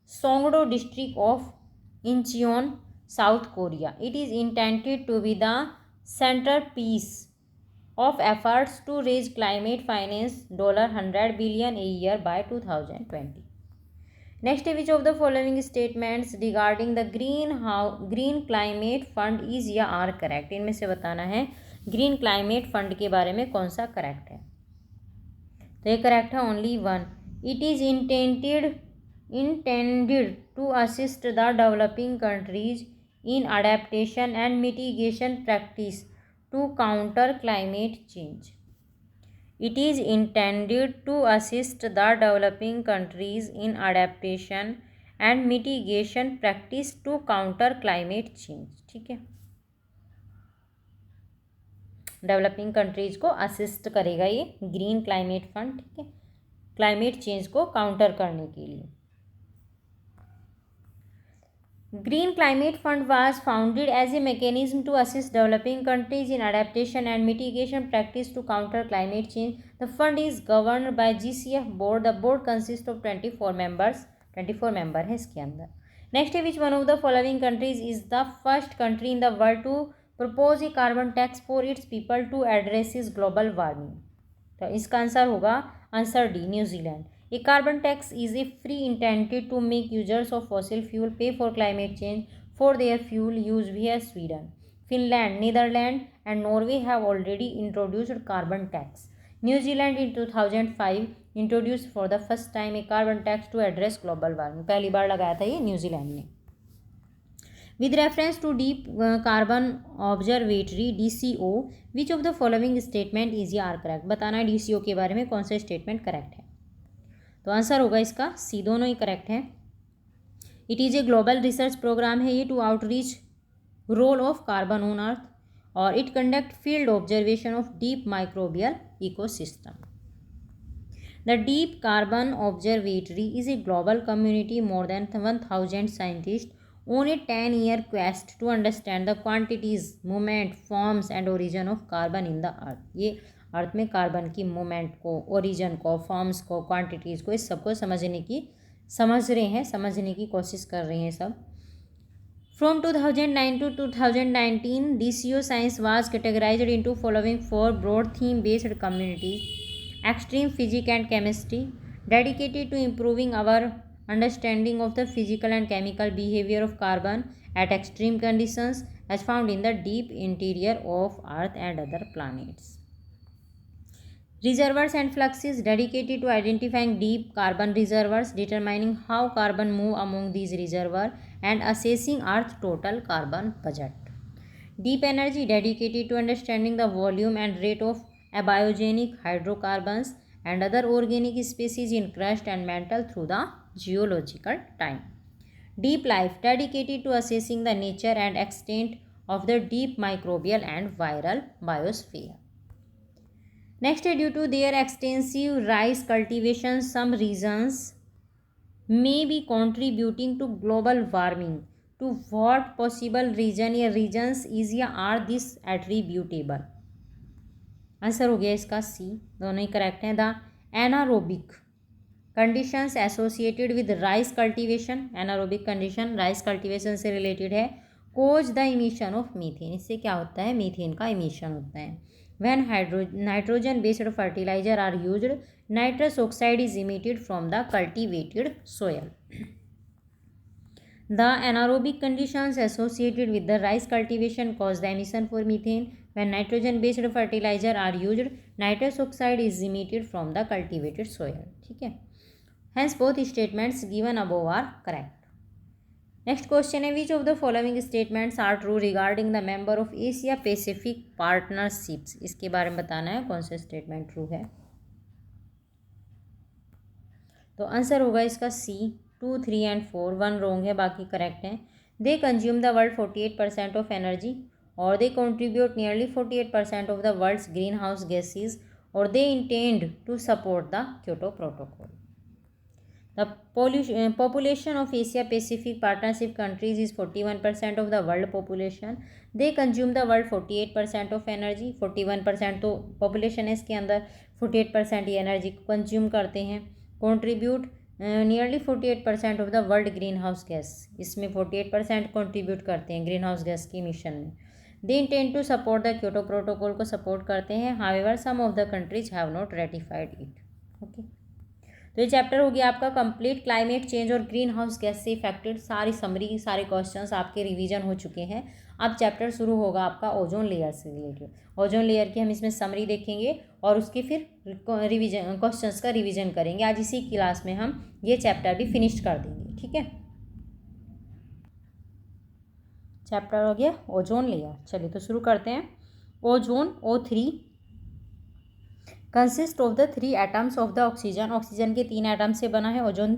Songdo district of Incheon, South Korea. It is intended to be the centerpiece of efforts to raise climate finance $100 billion a year by 2020. Next, which of the following statements regarding the green climate fund is या are correct? इनमें से बताना है green climate fund के बारे में कौन सा करेक्ट है. तो ये करेक्ट है only one. It is intended to assist the developing countries in adaptation and mitigation practice to counter climate change. It is intended to assist the developing countries in adaptation and mitigation practice to counter climate change. ठीक है, developing countries को assist करेगा ये green climate fund. ठीक है, climate change को counter करने के लिए. Green Climate Fund was founded as a mechanism to assist developing countries in adaptation and mitigation practice to counter climate change. The fund is governed by GCF board. The board consists of 24 members. 24 member है इसके अंदर. Next, which one of the following countries is the first country in the world to propose a carbon tax for its people to address global warming? तो इसका answer होगा answer D, New Zealand. A carbon tax is a free intended to make users of fossil fuel pay for climate change for their fuel use via Sweden. Finland, Netherlands and Norway have already introduced carbon tax. New Zealand in 2005 introduced for the first time a carbon tax to address global warming. पहली बार लगाया था ये New Zealand ने. With reference to Deep Carbon Observatory DCO, which of the following statement is या correct? बताना है DCO के बारे में कौन सा स्टेटमेंट करेक्ट है. तो आंसर होगा इसका सी, दोनों ही करेक्ट है. It is a global research program है ये to outreach role of carbon on earth, और it conduct field observation of deep microbial ecosystem. The deep carbon observatory is a global community more than 1000 scientist on a 10-year quest to understand the quantities, movement, forms and origin of carbon in the earth. ये earth में carbon की movement को, origin को, forms को, quantities को, इस सबको समझने की कोशिश कर रहे हैं सब. From 2009 to 2019 DCO science was categorised into following 4 broad theme based communities: extreme physics and chemistry, dedicated to improving our understanding of the physical and chemical behaviour of carbon at extreme conditions as found in the deep interior of earth and other planets. Reservoirs and fluxes, dedicated to identifying deep carbon reservoirs, determining how carbon move among these reservoirs, and assessing Earth's total carbon budget. Deep energy, dedicated to understanding the volume and rate of abiogenic hydrocarbons and other organic species in crust and mantle through the geological time. Deep life, dedicated to assessing the nature and extent of the deep microbial and viral biosphere. Next, due to their extensive rice cultivation, some regions may be contributing to global warming. To what possible region या regions is या are this attributable? Answer हो गया इसका C, दोनों ही correct हैं. The anaerobic conditions associated with rice cultivation, anaerobic condition rice cultivation से related है. Cause the emission of methane, इससे क्या होता है, मीथेन का इमिशन होता है. When nitrogen-based fertilizer are used, nitrous oxide is emitted from the cultivated soil. The anaerobic conditions associated with the rice cultivation cause the emission for methane. When nitrogen-based fertilizer are used, nitrous oxide is emitted from the cultivated soil. ठीक है. Hence both statements given above are correct. Next question है, which of the following statements are true regarding the member of Asia Pacific partnerships. इसके बारे में बताना है कौन सा स्टेटमेंट ट्रू है. तो आंसर होगा इसका सी, 2, 3 एंड 4, 1 रॉन्ग है, बाकी करेक्ट हैं। They consume the world 48% of energy और they contribute nearly 48% of the world's green house gases और they intend to support the Kyoto Protocol. The population of Asia Pacific Partnership countries is 41% of the world population. They consume the world 48% of energy. 41% तो population है इसके अंदर, 48% ये energy को consume करते हैं. Contribute nearly 48% of the world green house gas, इसमें 48% contribute करते हैं ग्रीन हाउस गैस की इमिशन में. They intend to support the Kyoto protocol को सपोर्ट करते हैं. However some of the countries have not ratified it. Okay, तो ये चैप्टर हो गया आपका कंप्लीट. क्लाइमेट चेंज और ग्रीन हाउस गैस से इफेक्टेड सारी समरी, सारे क्वेश्चंस आपके रिवीजन हो चुके हैं. अब चैप्टर शुरू होगा आपका ओजोन लेयर से रिलेटेड. ओजोन लेयर की हम इसमें समरी देखेंगे और उसके फिर रिवीजन क्वेश्चंस का रिवीजन करेंगे. आज इसी क्लास में हम ये चैप्टर भी फिनिश कर देंगे. ठीक है, चैप्टर हो गया ओजोन लेयर. चलिए तो शुरू करते हैं. Ozone O3 consist of the 3 atoms of the oxygen. Oxygen के 3 एटम से बना है ozone.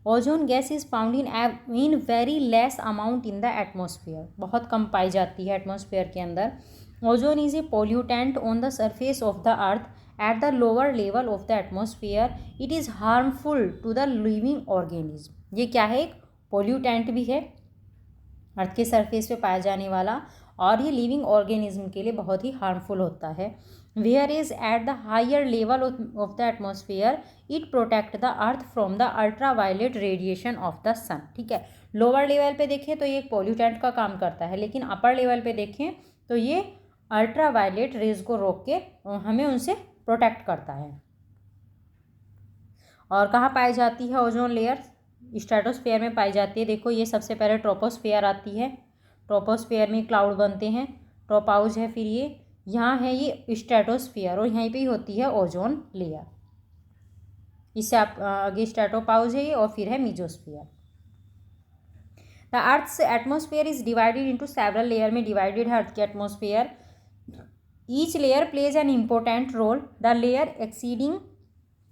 Ozone gas is found in very less amount in the atmosphere. बहुत कम पाई जाती है एटमोसफियर के अंदर. Ozone is a pollutant on the surface of the earth at the lower level of the atmosphere. It is harmful to the living organism. ये क्या है, एक पोल्यूटेंट भी है अर्थ के सरफेस पे पाया जाने वाला, और ये लिविंग ऑर्गेनिज्म के लिए बहुत ही हार्मफुल होता है. Where is at the higher level of the atmosphere it protect the earth from the ultra violet radiation of the sun. ठीक है, लोअर लेवल पे देखें तो ये एक पोल्यूटेंट का काम करता है, लेकिन अपर लेवल पे देखें तो ये अल्ट्रा वायलेट रेज को रोक के हमें उनसे प्रोटेक्ट करता है. और कहाँ पाई जाती है ओजोन लेयर? स्ट्रेटोस्फेयर में पाई जाती है. देखो ये सबसे पहले ट्रोपोस्फेयर आती है. ट्रोपोस्फेयर में क्लाउड बनते हैं, ट्रोपाउज है, फिर ये यहाँ है ये स्ट्रेटोस्फेयर, और यहीं पे ही होती है ओजोन लेयर. इससे आप आगे स्ट्रेटोपाउज है ये, और फिर है mesosphere. The earth's atmosphere is divided into several layer में डिवाइडेड है अर्थ की atmosphere. Each layer plays an important role. The layer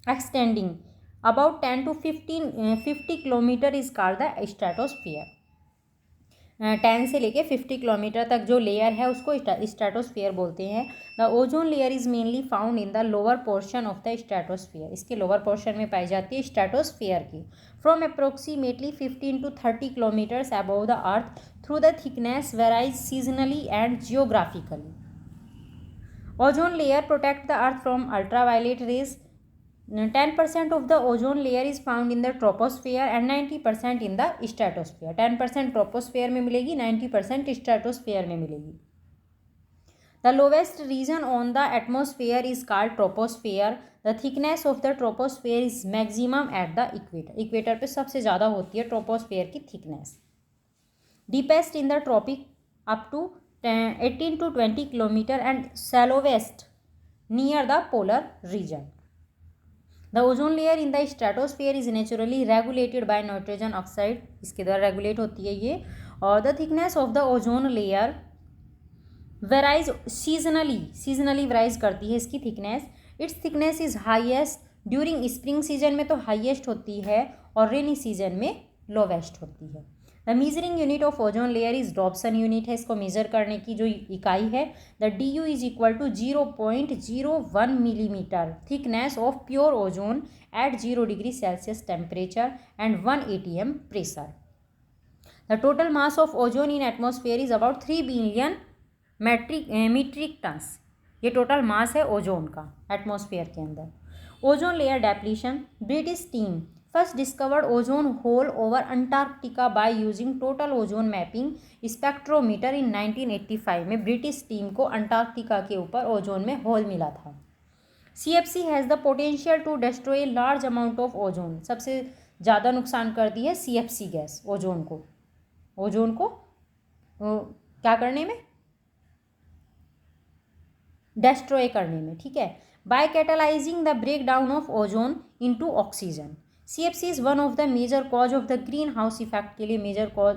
extending about 10 to 50 kilometre is called the stratosphere. 10 से लेके 50 किलोमीटर तक जो लेयर है उसको स्ट्रेटोस्फियर बोलते हैं. The ozone layer is mainly found in the lower portion of the stratosphere. इसके lower portion में पाई जाती है स्ट्रेटोस्फियर की. From approximately 15 to 30 kilometres above the earth through the thickness varies seasonally and geographically. Ozone layer protect the earth from ultraviolet rays. 10% of the ozone layer is found in the troposphere and 90% in the stratosphere. 10% troposphere में मिलेगी, 90% stratosphere में मिलेगी. The lowest region on the atmosphere is called troposphere. The thickness of the troposphere is maximum at the equator. equator पे सबसे ज़्यादा होती है troposphere की thickness. Deepest in the tropic up to 18 to 20 kilometer and shallowest near the polar region. The ozone layer in the stratosphere is naturally regulated by nitrogen oxide. इसके द्वारा regulate होती है ये. और the thickness of the ozone layer varies seasonally varies करती है इसकी thickness. Its thickness is highest during spring season में तो highest होती है, और rainy season में lowest होती है. The measuring unit of ozone layer is Dobson unit है. इसको मेजर करने की जो इकाई है the DU is equal to 0.01 millimetre thickness of pure ozone at 0 degree Celsius temperature and 1 atm pressure. The total mass of ozone in atmosphere is about 3 billion metric tons. ये total mass है ozone का atmosphere के अंदर. Ozone layer depletion. British team first discovered ozone hole over Antarctica by using total ozone mapping spectrometer in 1985 में British team को Antarctica के ऊपर ozone में होल मिला था. CFC has the potential to destroy large amount of ozone. सबसे ज़्यादा नुकसान करती है CFC गैस ओजोन को क्या करने में, डिस्ट्रॉय करने में. ठीक है, by catalyzing the break down of ozone into oxygen. CFC is one of the major cause of the green house effect के लिए मेजर कॉज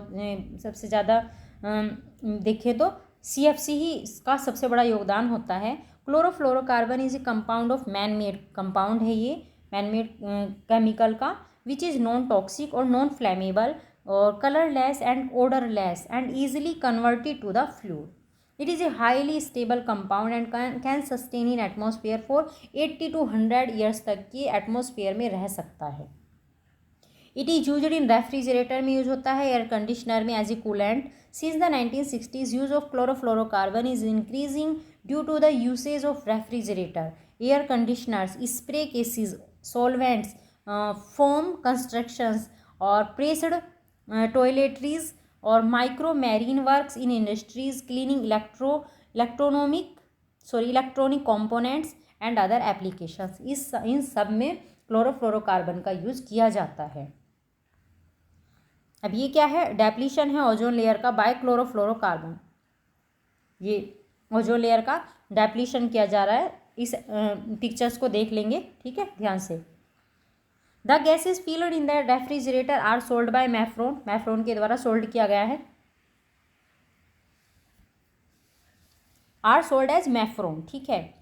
सबसे ज़्यादा देखें तो CFC ही इसका सबसे बड़ा योगदान होता है. Chlorofluorocarbon is a compound of man made compound है ये, मैनमेड केमिकल का, विच इज़ नॉन टॉक्सिक और नॉन फ्लेमेबल और colourless and odorless and easily converted to the fluid. It is a highly stable compound and can sustain in atmosphere for 80 to 100 years तक ये atmosphere में रह सकता है. It is use in refrigerator में use होता है, एयर कंडीशनर में as a coolant. Since the 1960s use of chlorofluorocarbon is increasing due to the usage of refrigerator, air conditioners, spray cases, solvents, foam constructions और pressed toiletries और micro marine works in industries, cleaning electronic components and other applications. इन सब में chlorofluorocarbon का use किया जाता है. अब ये क्या है, डेप्लीशन है ओजोन लेयर का बाय क्लोरोफ्लोरोकार्बन. ये ओजोन लेयर का डेप्लीशन किया जा रहा है. इस पिक्चर्स को देख लेंगे, ठीक है, ध्यान से. The gases filled in the refrigerator are sold by Mafron. Mafron के द्वारा सोल्ड किया गया है. आर सोल्ड एज मैफ्रोन, ठीक है.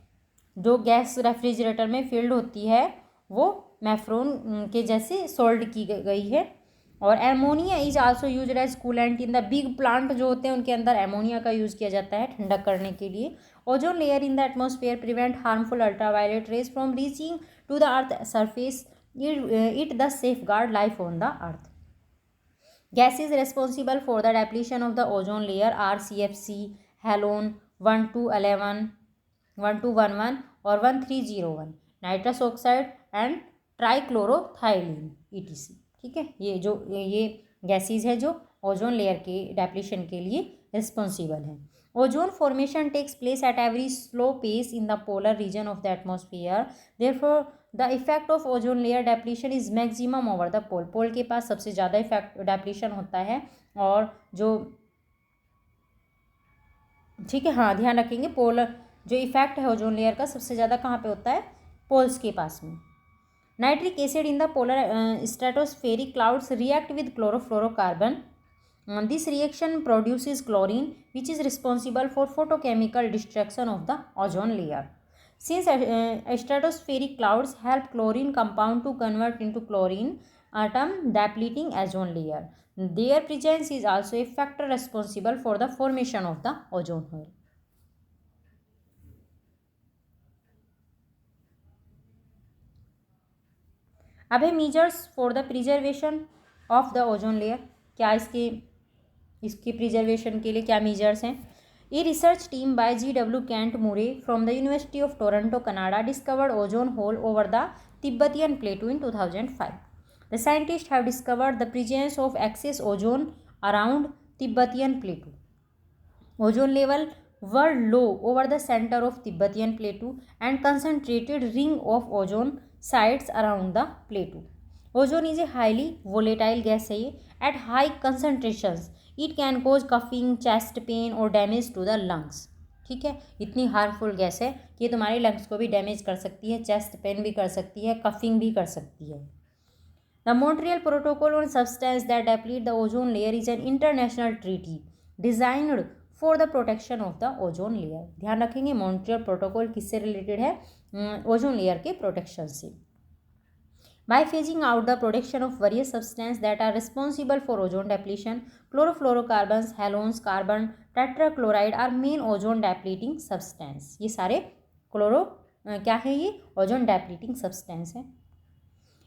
जो गैस रेफ्रिजरेटर में फील्ड होती है वो मैफ्रोन के जैसे सोल्ड की गई है. और ammonia is also use as coolant in the big plant जो होते हैं उनके अंदर एमोनिया का यूज़ किया जाता है ठंडक करने के लिए. Ozone layer in the atmosphere prevent harmful ultraviolet rays from reaching to the earth surface. It the safeguard life on the earth. Gases responsible for the depletion of the ozone layer are CFC, halon 1211, 1211 और 1301, nitrous oxide and trichloroethylene etc. ठीक है, ये gases है जो ozone layer के depletion के लिए responsible है. Ozone formation takes place at a very slow pace in the polar region of the atmosphere. Therefore the effect of ozone layer depletion is maximum over the pole. Pole के पास सबसे ज़्यादा effect depletion होता है. और जो, ठीक है, हाँ, ध्यान रखेंगे, पोलर जो इफेक्ट है ओजोन लेयर का सबसे ज़्यादा कहाँ पे होता है, पोल्स के पास में. Nitric acid in the polar stratospheric clouds react with chlorofluorocarbon. This reaction produces chlorine, which is responsible for photochemical destruction of the ozone layer. Since stratospheric clouds help chlorine compound to convert into chlorine atom depleting ozone layer, their presence is also a factor responsible for the formation of the ozone hole. अब है measures for the preservation of the ozone layer. क्या इसके preservation के लिए क्या measures हैं. A research team by GW Kent Moore from the university of Toronto Canada discovered ozone hole over the Tibetan plateau in 2005. The scientist have discovered the presence of excess ozone around Tibetan plateau. Ozone level were low over the center of Tibetan plateau and concentrated ring of ozone sites around the plateau. Ozone is a highly volatile gas है. ये at high concentrations it can cause coughing, chest pain और damage to the lungs. ठीक है, इतनी harmful gas है कि ये तुम्हारे लंग्स को भी डैमेज कर सकती है, चेस्ट पेन भी कर सकती है, कफिंग भी कर सकती है. The Montreal protocol on substance that deplete the ozone layer is an international treaty designed for the protection of the ozone layer. ध्यान रखेंगे, मॉन्ट्रियल प्रोटोकॉल किससे रिलेटेड है, ओजोन लेयर के प्रोटेक्शन से. By phasing out the production of various substances that are responsible for ozone depletion, chlorofluorocarbons, halogens, carbon tetrachloride are main ozone depleting substance. ये सारे क्या है, ये ओजोन depleting substance है.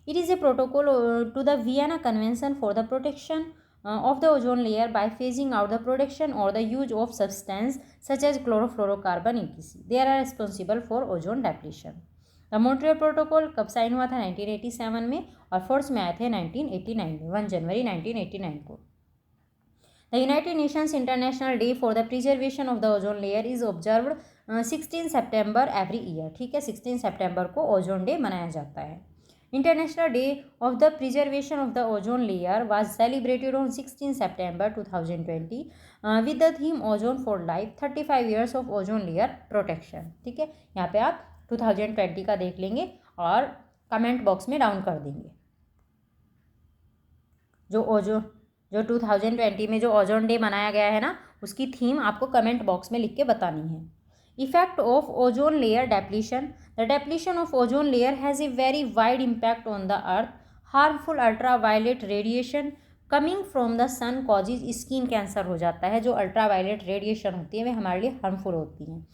It is a protocol to the Vienna Convention for the protection of the ozone layer by phasing out the production or the use of substance such as chlorofluorocarbon etc. They are responsible for ozone depletion. The Montreal protocol कब sign हुआ था, 1987 में, और force में आए थे 1989 में, 1 जनवरी 1989 को. The United Nations international day for the preservation of the ozone layer is observed 16 September every year. ठीक है, 16 सितंबर को ओजोन डे मनाया जाता है. International day of the preservation of the ozone layer was celebrated on 16 September 2020 with the theme ozone for life, 35 years of ozone layer protection. ठीक है, यहाँ पे आप 2020 का देख लेंगे और कमेंट बॉक्स में डाउन कर देंगे. जो 2020 में जो ओजोन डे मनाया गया है ना, उसकी थीम आपको कमेंट बॉक्स में लिख के बतानी है. Effect of ozone layer depletion. The depletion of ozone layer has a very wide impact on the earth. Harmful ultraviolet radiation coming from the sun causes skin cancer हो जाता है. जो ultraviolet radiation होती है वे हमारे लिए harmful होती हैं.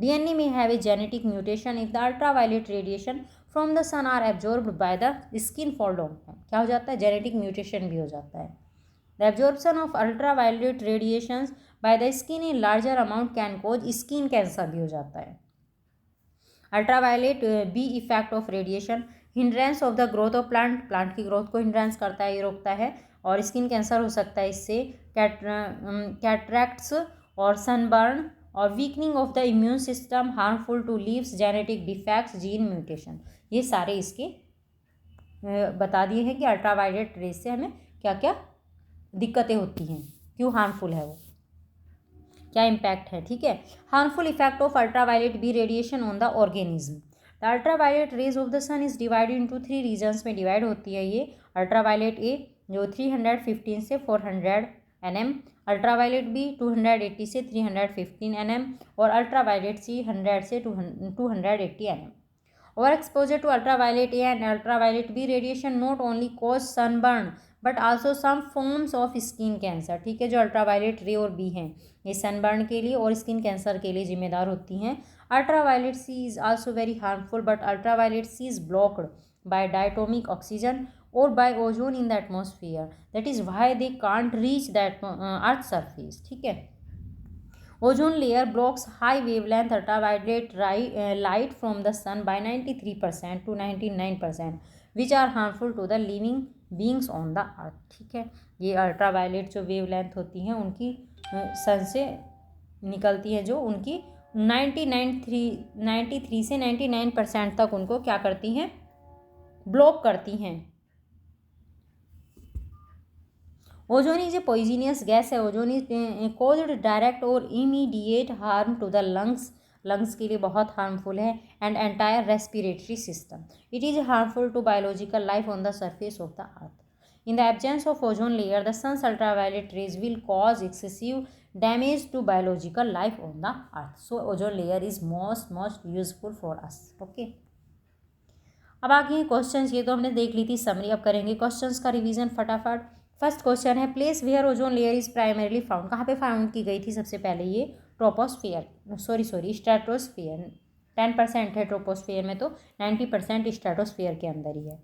DNA may have a genetic mutation if the ultraviolet radiation from the sun are absorbed by the skin for long time. क्या हो जाता है? genetic mutation भी हो जाता है. The absorption of ultraviolet radiations by the skin in larger amount can cause skin cancer भी हो जाता है. Ultraviolet B effect of radiation, hindrance of the growth of plant की growth को hindrance करता है, ये रोकता है और skin cancer हो सकता है इससे. Cataracts और sunburn और weakening of the immune system, harmful to leaves, genetic defects, gene mutation, ये सारे इसके बता दिए हैं कि अल्ट्रावायलेट रेज से हमें क्या क्या दिक्कतें होती हैं, क्यों हार्मफुल है वो, क्या इम्पैक्ट है. ठीक है. Harmful effect of ultraviolet B radiation on the organism. The ultraviolet rays of the sun is divided into 3 regions में डिवाइड होती है ये. अल्ट्रावायलेट ए जो 315 से 400 nm, अल्ट्रावायलेट बी 280 से 315 nm और अल्ट्रावायलेट सी 100 से 280 nm. Over exposure to ultraviolet A and ultraviolet B radiation not only cause sunburn but also some forms of skin cancer. ठीक है. जो अल्ट्रावायलेट रे और बी हैं ये सनबर्न के लिए और स्किन कैंसर के लिए जिम्मेदार होती हैं. Ultraviolet C is also very harmful but ultraviolet C is blocked by diatomic oxygen और by ozone in the atmosphere. That is why they can't reach that earth surface. ठीक है. Ozone layer blocks high wavelength ultraviolet light from the sun by 93% to 99%, which are harmful to the living beings on the earth. ठीक है. ये ultraviolet जो wavelength होती हैं उनकी सन से निकलती हैं जो उनकी 93 से 99% तक उनको क्या करती हैं, ब्लॉक करती हैं. Ozone is a poisonous gas है. ओजोन इज कॉज्ड डायरेक्ट और immediate harm to the lungs के लिए बहुत हार्मफुल है and entire respiratory system. It is harmful to biological life on the surface of the earth. In the absence of ozone layer the sun's ultraviolet rays will cause excessive damage to biological life on the earth. So ozone layer is most useful for us. Okay. अब आगे question, ये तो हमने देख ली थी summary. अब करेंगे questions का रिवीजन फटाफट. फर्स्ट क्वेश्चन है place where ozone layer is primarily found. कहाँ पे फाउंड की गई थी सबसे पहले? ये ट्रोपोस्फियर, स्ट्रेटोस्फियर. 10% है ट्रोपोस्फियर में, तो 90% स्ट्रेटोस्फियर के अंदर ही है.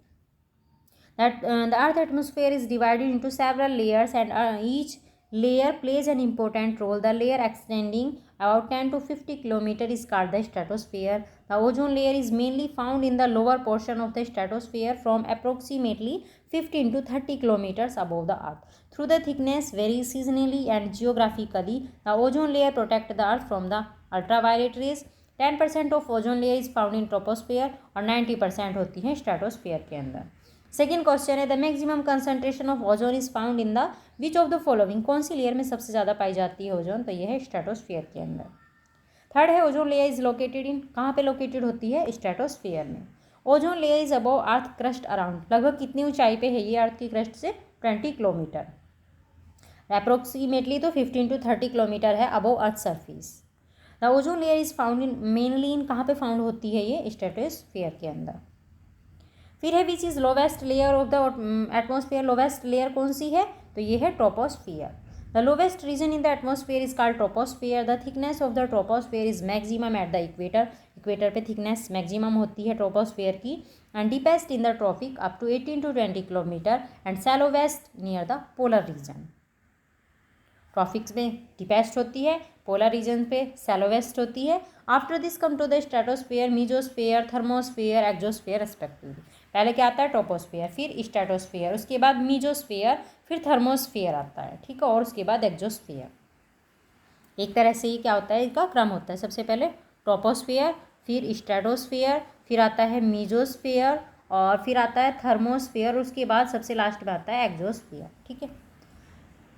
That the earth atmosphere is divided into several layers and each layer plays an important role. The layer extending about 10 to 50 km is called the stratosphere. The ozone layer is mainly found in the lower portion of the stratosphere from approximately 15 to 30 km above the earth. Through the thickness varies seasonally and geographically. The ozone layer protects the earth from the ultraviolet rays. 10% of ozone layer is found in troposphere और 90% होती है stratosphere के अंदर. Second question है the maximum concentration of ozone is found in the which of the following. कौन सी layer में सबसे ज़्यादा पाई जाती है ओजोन? तो ये है स्ट्रेटोस्फियर के अंदर. थर्ड है ozone layer is located in. कहाँ पे लोकेटेड होती है? स्ट्रेटोस्फियर में. Ozone layer is above earth crust around. लगभग कितनी ऊंचाई पे है ये अर्थ की क्रस्ट से? 20 किलोमीटर. अप्रोक्सीमेटली तो 15 to 30 किलोमीटर है above earth surface. The ozone layer is found in mainly इन. कहाँ पे फाउंड होती है ये? स्ट्रेटोस्फियर के अंदर. फिर है which is lowest layer of the atmosphere. Lowest layer कौन सी है? तो ये है troposphere. The lowest region in the atmosphere is called troposphere. The thickness of the troposphere is maximum at the equator. Equator पे थिकनेस मैक्सिमम होती है troposphere की. And deepest in the tropic up to 18 to 20 kilometer and shallowest near the polar region. Tropics में deepest होती है, polar region पे shallowest होती है. After this come to the stratosphere, mesosphere, thermosphere, exosphere respectively. पहले क्या आता है? ट्रोपोस्फियर, फिर स्ट्रेटोस्फियर, उसके बाद मीजोस्फियर, फिर थर्मोस्फियर आता है. ठीक है. और उसके बाद एक्जोस्फियर. एक तरह से ये क्या होता है, इसका क्रम होता है. सबसे पहले ट्रोपोस्फियर, फिर स्ट्रेटोस्फियर, फिर आता है मीजोस्फियर और फिर आता है थर्मोस्फियर. उसके बाद सबसे लास्ट में आता है एक्जोस्फियर. ठीक है.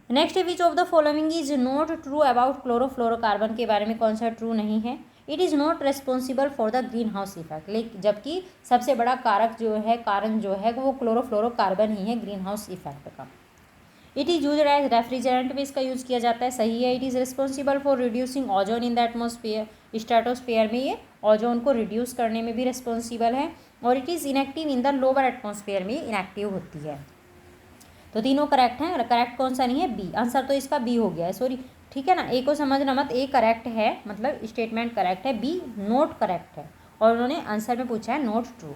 Next which of the following is not true about chlorofluorocarbon. के बारे में कौन सा ट्रू नहीं है? It is not responsible for the green house effect. लेकिन जबकि सबसे बड़ा कारक जो है, कारण जो है वो क्लोरोफ्लोरोकार्बन ही है ग्रीन हाउस इफेक्ट का. It is use as refrigerant में इसका यूज़ किया जाता है, सही है। It is responsible for reducing ozone in the atmosphere, stratosphere में ये ओजोन को रिड्यूस करने में भी रिस्पॉन्सिबल है। और it is inactive in the lower atmosphere में इनएक्टिव होती है। तो तीनों करेक्ट हैं, करेक्ट कौन सा नहीं है, बी। आंसर तो इसका बी हो गया है, सॉरी, ठीक है ना। ए को समझना मत, ए करेक्ट है, मतलब स्टेटमेंट करेक्ट है, बी नोट करेक्ट है, और उन्होंने आंसर में पूछा है not true.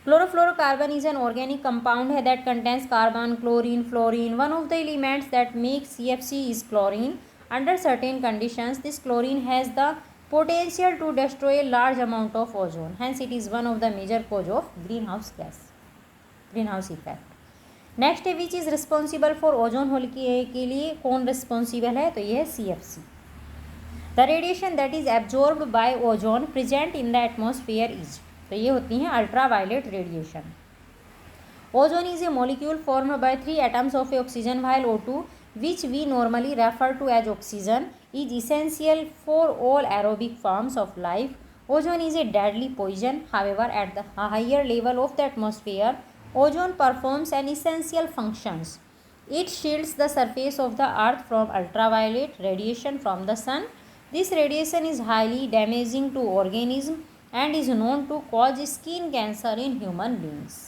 Chlorofluorocarbon is an organic compound है that contains carbon, chlorine, fluorine. One of the elements that make CFC is chlorine. Under certain conditions this chlorine has the potential to destroy a large amount of ozone, hence it is one of the major cause of greenhouse effect. Next है which is responsible for ozone hole के लिए कौन responsible है, तो ये है CFC। The radiation that is absorbed by ozone present in the atmosphere is, तो ये होती हैं ultraviolet radiation. Ozone is a molecule formed by 3 atoms of oxygen while O2 which we normally refer to as oxygen is essential for all aerobic forms of life. Ozone is a deadly poison. However, at the higher level of the atmosphere, ozone performs an essential functions. It shields the surface of the earth from ultraviolet radiation from the sun. This radiation is highly damaging to organisms and is known to cause skin cancer in human beings.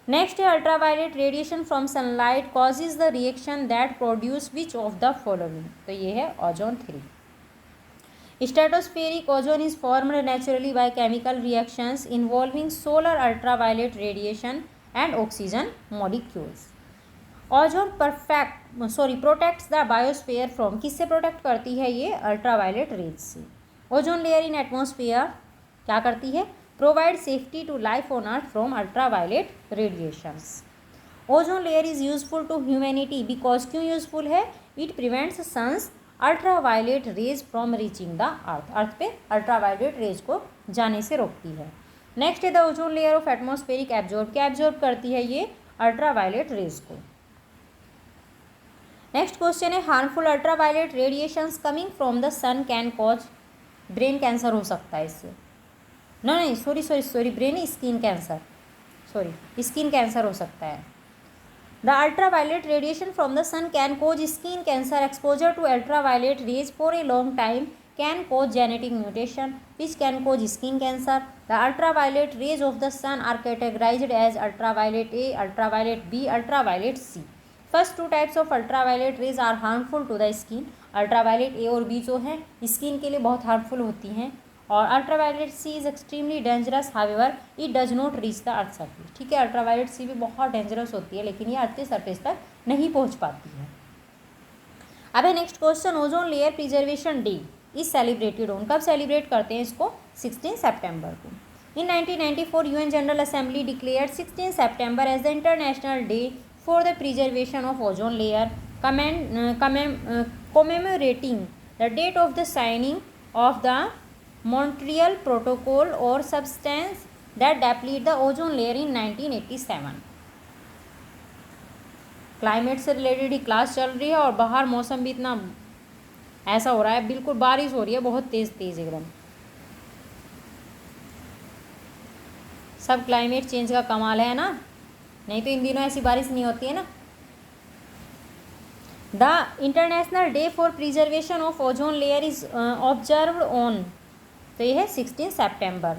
Next है ultraviolet radiation from sunlight causes the reaction that produce which of the following, तो ये है ozone 3। Stratospheric ozone is formed naturally by chemical reactions involving solar ultraviolet radiation and oxygen molecules. Ozone protects the biosphere from, किससे protect करती है ये, ultraviolet rays से। Ozone layer in atmosphere क्या करती है, provide safety to life on earth from ultraviolet radiations. Ozone layer is useful to humanity because क्यों useful है, it prevents sun's ultraviolet rays from reaching the earth, अर्थ पे ultraviolet rays को जाने से रोकती है। नेक्स्ट है the ozone layer of atmospheric absorb, क्या एब्जॉर्ब करती है ये, अल्ट्रावायलेट रेज को। नेक्स्ट क्वेश्चन है harmful ultraviolet radiations coming from the sun can cause, brain cancer हो सकता है इससे, नहीं sorry brain skin cancer, skin cancer हो सकता है। The ultraviolet radiation from the sun can cause skin cancer. Exposure to ultraviolet rays for a long time can cause genetic mutation which can cause skin cancer. The ultraviolet rays of the sun are categorised as ultraviolet A, ultraviolet B, ultraviolet C. First 2 types of ultraviolet rays are harmful to the skin. Ultraviolet A और B जो हैं skin के लिए बहुत harmful होती हैं, और ultraviolet C is extremely dangerous, however it does not reach the earth surface. ठीक है, अल्ट्रावायलेट सी भी बहुत डेंजरस होती है, लेकिन ये अर्थ के सरफेस तक नहीं पहुंच पाती है। अब है next question, ozone layer preservation day is celebrated on, कब सेलिब्रेट करते हैं इसको, 16 सितंबर को। In 1994 UN general assembly declared 16 सितंबर as the international day for the preservation of ozone layer, commemorating the date of the signing of the Montreal Protocol or substance that depleted the ozone layer in 1987। Climate से related ही class चल रही है और बाहर मौसम भी इतना ऐसा हो रहा है, बिल्कुल बारिश हो रही है बहुत तेज़ एकदम। सब क्लाइमेट चेंज का कमाल है ना, नहीं तो इन दिनों ऐसी बारिश नहीं होती है ना। The international day for preservation of ozone layer is observed on, तो ये है 16 सितंबर।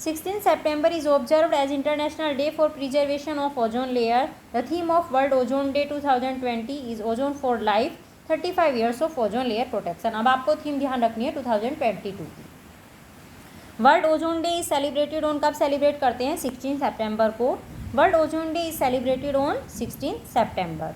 16 सितंबर is observed as international day for preservation of ozone layer. The theme of world ozone day 2020 is ozone for life, 35 years of ozone layer protection. अब आपको theme ध्यान रखनी है 2022 की। World ozone day is celebrated on, कब celebrate करते हैं, 16 सितंबर को। World ozone day is celebrated on 16 सितंबर।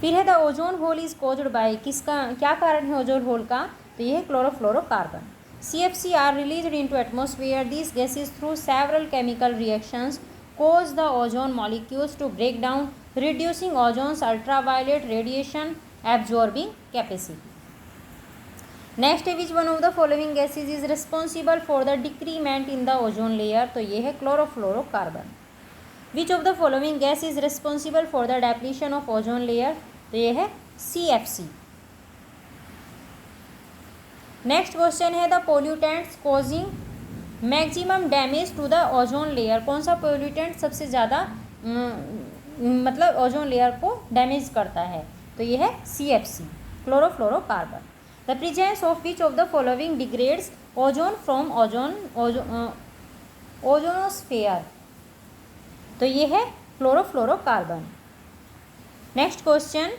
फिर है the ozone hole is caused by, किसका क्या कारण है ओजोन होल का, तो ये है chlorofluorocarbon. CFC are released into atmosphere. These gases through several chemical reactions cause the ozone molecules to break down, reducing ozone's ultraviolet radiation absorbing capacity. Next, which one of the following gases is responsible for the decrement in the ozone layer, तो ये है chlorofluorocarbon. Which of the following gas is responsible for the depletion of ozone layer, तो ये है CFC। Next question है the pollutants causing maximum damage to the ozone layer, कौन सा pollutant सबसे ज़्यादा मतलब ओजोन लेयर को डैमेज करता है। तो ये है CFC, chlorofluorocarbon. The presence of which of the following degrades ozone from ozonosphere. तो ये है chlorofluorocarbon. Next question,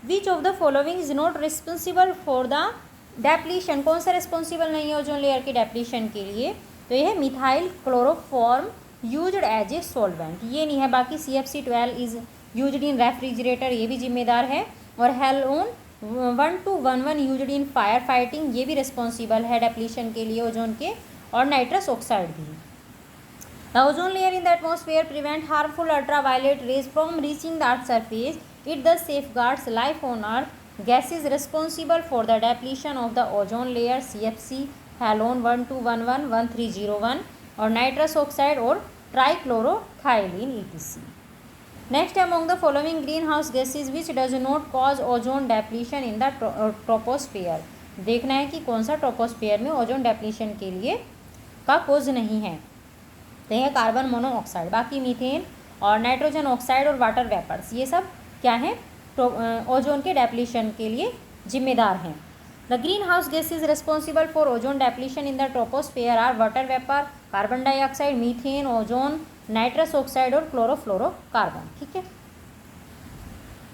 which of the following is not responsible for the depletion. कौन सा रिस्पॉन्सिबल नहीं है ओजोन लेयर के डेप्लीशन के लिए। तो ये है methyl chloroform used as a solvent, ये नहीं है। बाकी CFC12 is used in refrigerator, ये भी जिम्मेदार है। और halon 1211 used in fire fighting, ये भी रिस्पॉन्सिबल है डेप्लीशन के लिए ओजोन के। और नाइट्रस ऑक्साइड भी। The ozone layer in the atmosphere prevent harmful ultraviolet rays from reaching the earth surface, it thus safeguards life on earth. Gases responsible for the depletion of the ozone layer CFC, halon 1211, 1301 और nitrous oxide और trichloroethylene etc. Next, among the following greenhouse gases which does not cause ozone depletion in the troposphere. देखना है कि कौन सा troposphere में ozone depletion के लिए का कोज नहीं है। तो यह कार्बन मोनोऑक्साइड, बाकी मीथेन और नाइट्रोजन ऑक्साइड और वाटर वेपर्स, ये सब क्या है ओजोन के डेप्लीशन के लिए जिम्मेदार हैं। The green house gases responsible for ozone depletion in the troposphere are water vapour, carbon dioxide, methane, ozone, nitrous oxide और क्लोरोफ्लोरोकार्बन। ठीक है।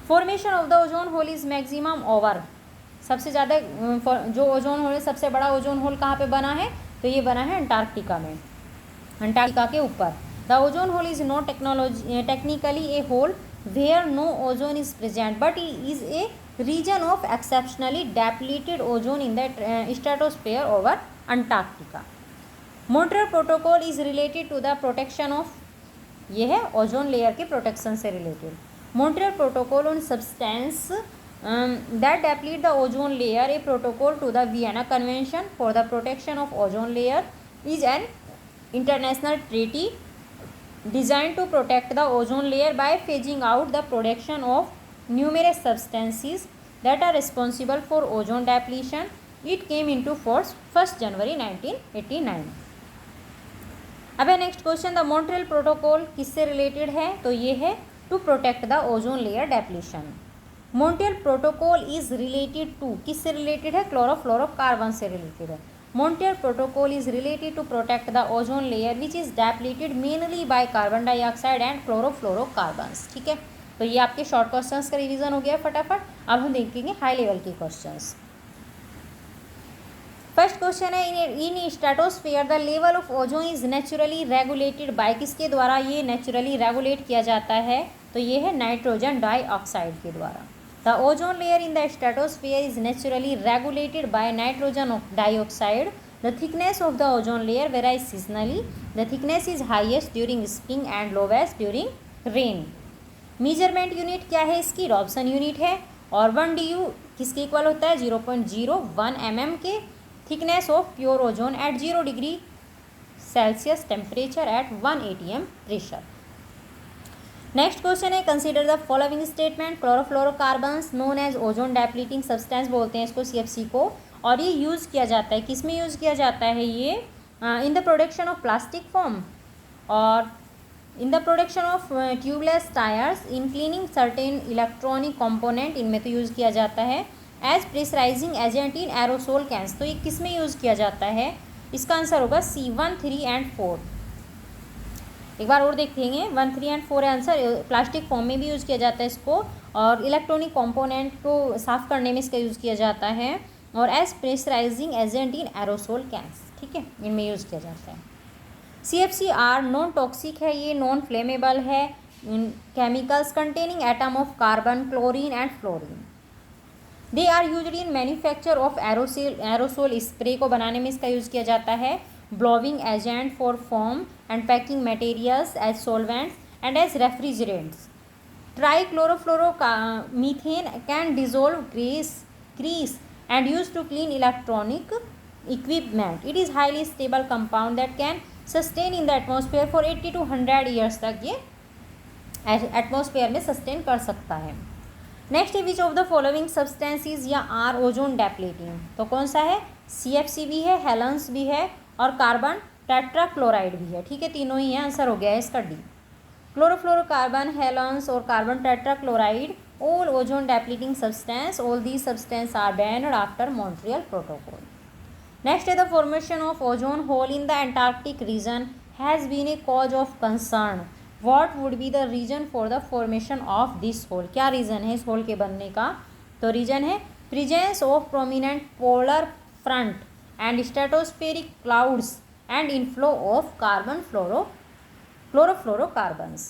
Formation of the ozone hole is maximum over, सबसे ज़्यादा जो ओजोन होल, सबसे बड़ा ozone hole कहाँ पे बना है। तो ये बना है अंटार्कटिका में, अंटार्कटिका के ऊपर। The ozone hole is not technically a hole where no ozone is present but is a region of exceptionally depleted ozone in the stratosphere over Antarctica. Montreal Protocol is related to the protection of, ये है ozone layer के protection से related. Montreal Protocol on substance that deplete the ozone layer, a protocol to the Vienna Convention for the protection of ozone layer, is an international treaty designed to protect the ozone layer by phasing out the production of numerous substances that are responsible for ozone depletion. It came into force 1st January 1989. अब है next क्वेश्चन, the Montreal protocol किससे related है। तो ये है to protect the ozone layer depletion. Montreal protocol is related to, किससे related है, क्लोरोफ्लोरोकार्बन से रिलेटेड है। Montreal Protocol is related to protect the ozone layer which is depleted mainly by carbon dioxide and chlorofluorocarbons। ठीक है। तो ये आपके short questions का रिवीजन हो गया फटाफट। अब हम देखेंगे हाई लेवल के क्वेश्चंस। फर्स्ट क्वेश्चन है, in stratosphere the level of ozone is naturally regulated by, किसके द्वारा ये नेचुरली रेगुलेट किया जाता है। तो ये है नाइट्रोजन डाइऑक्साइड के द्वारा। The ozone layer in the stratosphere is naturally regulated by nitrogen dioxide. The thickness of the ozone layer varies seasonally. The thickness is highest during spring and lowest during rain. Measurement unit क्या है इसकी, Robson unit है। और 1 DU किसके equal होता है, 0.01 mm के। Thickness of pure ozone at 0 degree Celsius temperature at 1 atm pressure. Next question है, consider the following statement, chlorofluorocarbons known as ozone depleting substance बोलते हैं इसको, CFC को। और ये यूज़ किया जाता है, किस में यूज़ किया जाता है ये, in the production of plastic form और in the production of tubeless tyres, in cleaning certain electronic component, इनमें तो यूज़ किया जाता है। As pressurising agent in aerosol cans, तो ये किस में यूज़ किया जाता है, इसका आंसर होगा C 1, 3 एंड 4। एक बार और देखेंगे, 1, 3 एंड 4 आंसर। प्लास्टिक फॉर्म में भी यूज़ किया जाता है इसको, और इलेक्ट्रॉनिक कंपोनेंट को साफ़ करने में इसका यूज़ किया जाता है। और as pressurising agent in aerosol cans, ठीक है, इनमें यूज़ किया जाता है। CFCR नॉन टॉक्सिक है, ये नॉन फ्लेमेबल है। Chemicals containing atom of carbon, chlorine and fluorine. They are used in manufacture of aerosol spray को बनाने में इसका यूज़ किया जाता है। Blowing agent for foam and packing materials, as solvents and as refrigerants. Trichlorofluoromethane can dissolve grease and used to clean electronic equipment. It is highly stable compound that can sustain in the atmosphere for 80 to 100 years तक ये atmosphere में sustain कर सकता है। Next, which of the following substances या are ozone डेप्लीटिंग, तो कौन सा है, CFC भी है, हेलेंस भी है और कार्बन टेट्राक्लोराइड भी है। ठीक है, तीनों ही है, आंसर हो गया है इसका D। Chlorofluorocarbon, halons or carbon tetrachloride, all ozone depleting substance. All these substances are banned after Montreal Protocol. Next is the formation of ozone hole in the Antarctic region has been a cause of concern. What would be the reason for the formation of this hole? क्या reason है इस hole के बनने का? तो reason है presence of prominent polar front and stratospheric clouds and inflow of chlorofluorocarbons.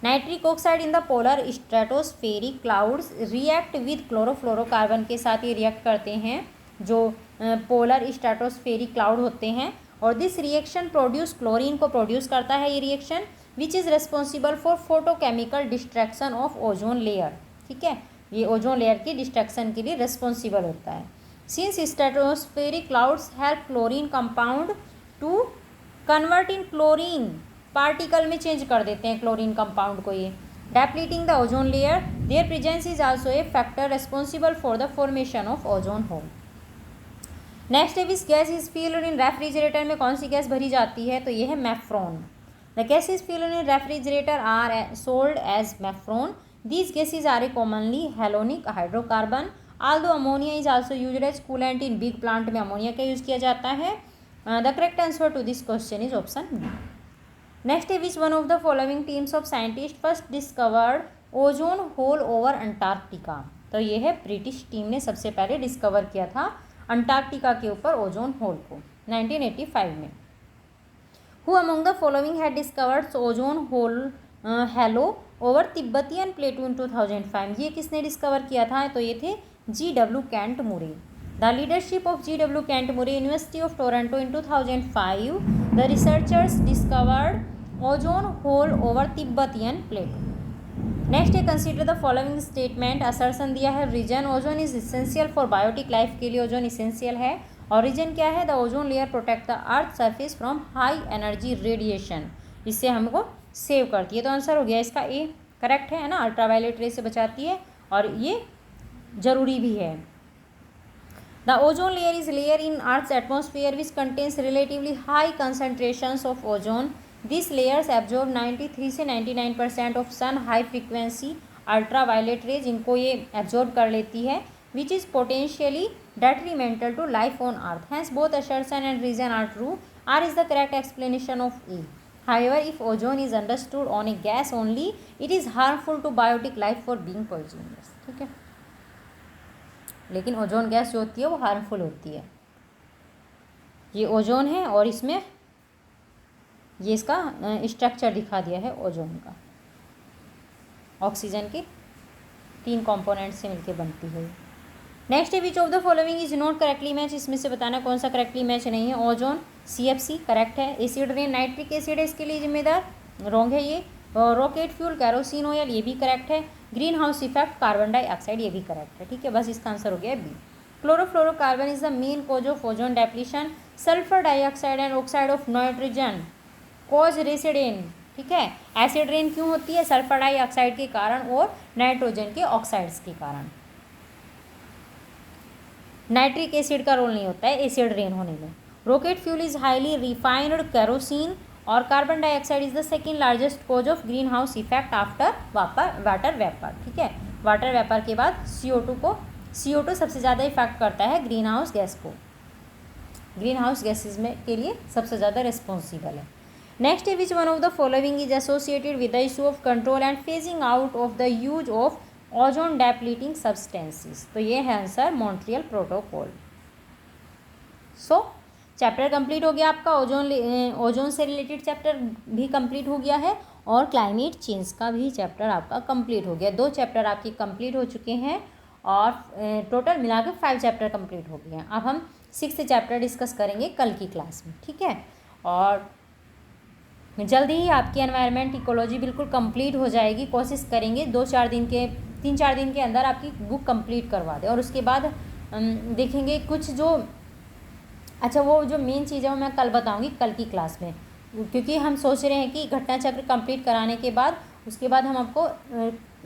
Nitric oxide in the polar stratospheric clouds react with chlorofluorocarbon के साथ ये रिएक्ट करते हैं जो पोलर स्ट्रेटोस्फेरिक क्लाउड होते हैं, और दिस रिएक्शन प्रोड्यूस क्लोरीन को प्रोड्यूस करता है ये reaction, which is responsible for photochemical distraction of ozone layer. ठीक है, ये ओजोन लेयर की डिस्ट्रैक्शन के लिए रिस्पॉन्सिबल होता है. Since stratospheric clouds help chlorine compound to convert in chlorine, particle में चेंज कर देते हैं क्लोरीन कंपाउंड को, ये depleting the ozone layer. Their presence is also a factor responsible for the formation of ozone hole. Next इस gas is filled in refrigerator में कौन सी गैस भरी जाती है? तो ये है freon. The gas is filled in refrigerator are sold as freon. These gases are a commonly halogenic hydrocarbon. Although ammonia is also used as coolant in big plant में ammonia का यूज़ किया जाता है. The correct answer to this question is option B. Next है which one of the following teams of scientist first discovered ozone hole over Antarctica. तो ये है British team ने सबसे पहले डिस्कवर किया था अंटार्कटिका के ऊपर ओजोन होल को 1985 में. Who among the following had discovered ozone hole hello over Tibetan plateau in 2005. ये किसने डिस्कवर किया था? तो ये थे G.W. Kent Moore. The leadership of G.W. Kent Moore, university of Toronto in 2005. The researchers discovered ozone hole over Tibetan plateau. Next है consider the following statement. Assertion दिया है reason ozone is essential for biotic life के लिए ozone essential है, और reason क्या है? The ozone layer protect the earth surface from high energy radiation, इससे हमको सेव करती है. तो आंसर हो गया इसका ए, करेक्ट है ना. अल्ट्रावायलेट रे से बचाती है और ये जरूरी भी है. The ozone layer is layer in earth's atmosphere which contains relatively high concentrations of ozone. This layers absorb 93 से 99% of sun high frequency ultraviolet rays, इनको ये एब्जॉर्ब कर लेती है, which is potentially detrimental to life on earth. Hence both assertion and reason are true. R is the correct explanation of A. However, if ozone is understood on a gas only, it is harmful to biotic life for being poisonous. ठीक है, लेकिन ozone gas जो होती है वो harmful होती है. ये ओजोन है और इसमें ये इसका स्ट्रक्चर दिखा दिया है ओजोन का. ऑक्सीजन के 3 कंपोनेंट से मिलकर बनती है. नेक्स्ट है which of the following is not correctly match. इसमें से बताना कौन सा करेक्टली मैच नहीं है. ओजोन CFC करेक्ट है. एसिड रेन नाइट्रिक एसिड है इसके लिए जिम्मेदार, रॉन्ग है ये. रॉकेट फ्यूल कैरोसिन ऑयल ये भी करेक्ट है. Green house effect carbon dioxide ये भी करेक्ट है. ठीक है, बस इसका आंसर हो गया B. Chlorofluorocarbon is the main cause of ozone depletion. Sulphur dioxide and oxide of nitrogen cause acid rain. ठीक है, एसिड रेन क्यों होती है? सल्फर डाइऑक्साइड के कारण और नाइट्रोजन के ऑक्साइड्स के कारण. नाइट्रिक एसिड का रोल नहीं होता है एसिड रेन होने में. Rocket fuel is highly refined kerosene, और carbon dioxide is the second largest cause of green house effect after water vapour. ठीक है, वाटर वेपर के बाद CO2 सबसे ज़्यादा इफेक्ट करता है ग्रीन हाउस गैस को. ग्रीन हाउस गैसेज में के लिए सबसे ज़्यादा रिस्पॉन्सिबल है. नेक्स्ट है which one of the following is associated with the issue of control and phasing out of the use of ozone depleting substances. तो ये है answer Montreal protocol. So chapter complete हो गया आपका. ओजोन से related chapter भी complete हो गया है, और क्लाइमेट चेंज का भी चैप्टर आपका कंप्लीट हो गया. 2 चैप्टर आपके कंप्लीट हो चुके हैं, और टोटल मिला के 5 चैप्टर कंप्लीट हो गए हैं. अब हम 6th चैप्टर डिस्कस करेंगे कल की क्लास में. ठीक है, और जल्दी ही आपकी एनवायरनमेंट इकोलॉजी बिल्कुल कंप्लीट हो जाएगी. कोशिश करेंगे 3-4 दिन के अंदर आपकी बुक कंप्लीट करवा दें, और उसके बाद देखेंगे कुछ जो वो जो मेन चीज़ है वो मैं कल बताऊंगी कल की क्लास में, क्योंकि हम सोच रहे हैं कि घटना चक्र कंप्लीट कराने के बाद उसके बाद हम आपको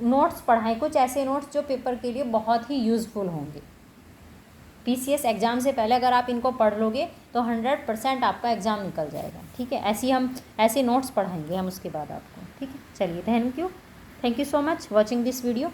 नोट्स पढ़ाएं, कुछ ऐसे नोट्स जो पेपर के लिए बहुत ही यूज़फुल होंगे. PCS एग्ज़ाम से पहले अगर आप इनको पढ़ लोगे तो 100% आपका एग्ज़ाम निकल जाएगा. ठीक है, ऐसे नोट्स पढ़ाएंगे हम उसके बाद आपको. ठीक है, चलिए thank you so much watching this video.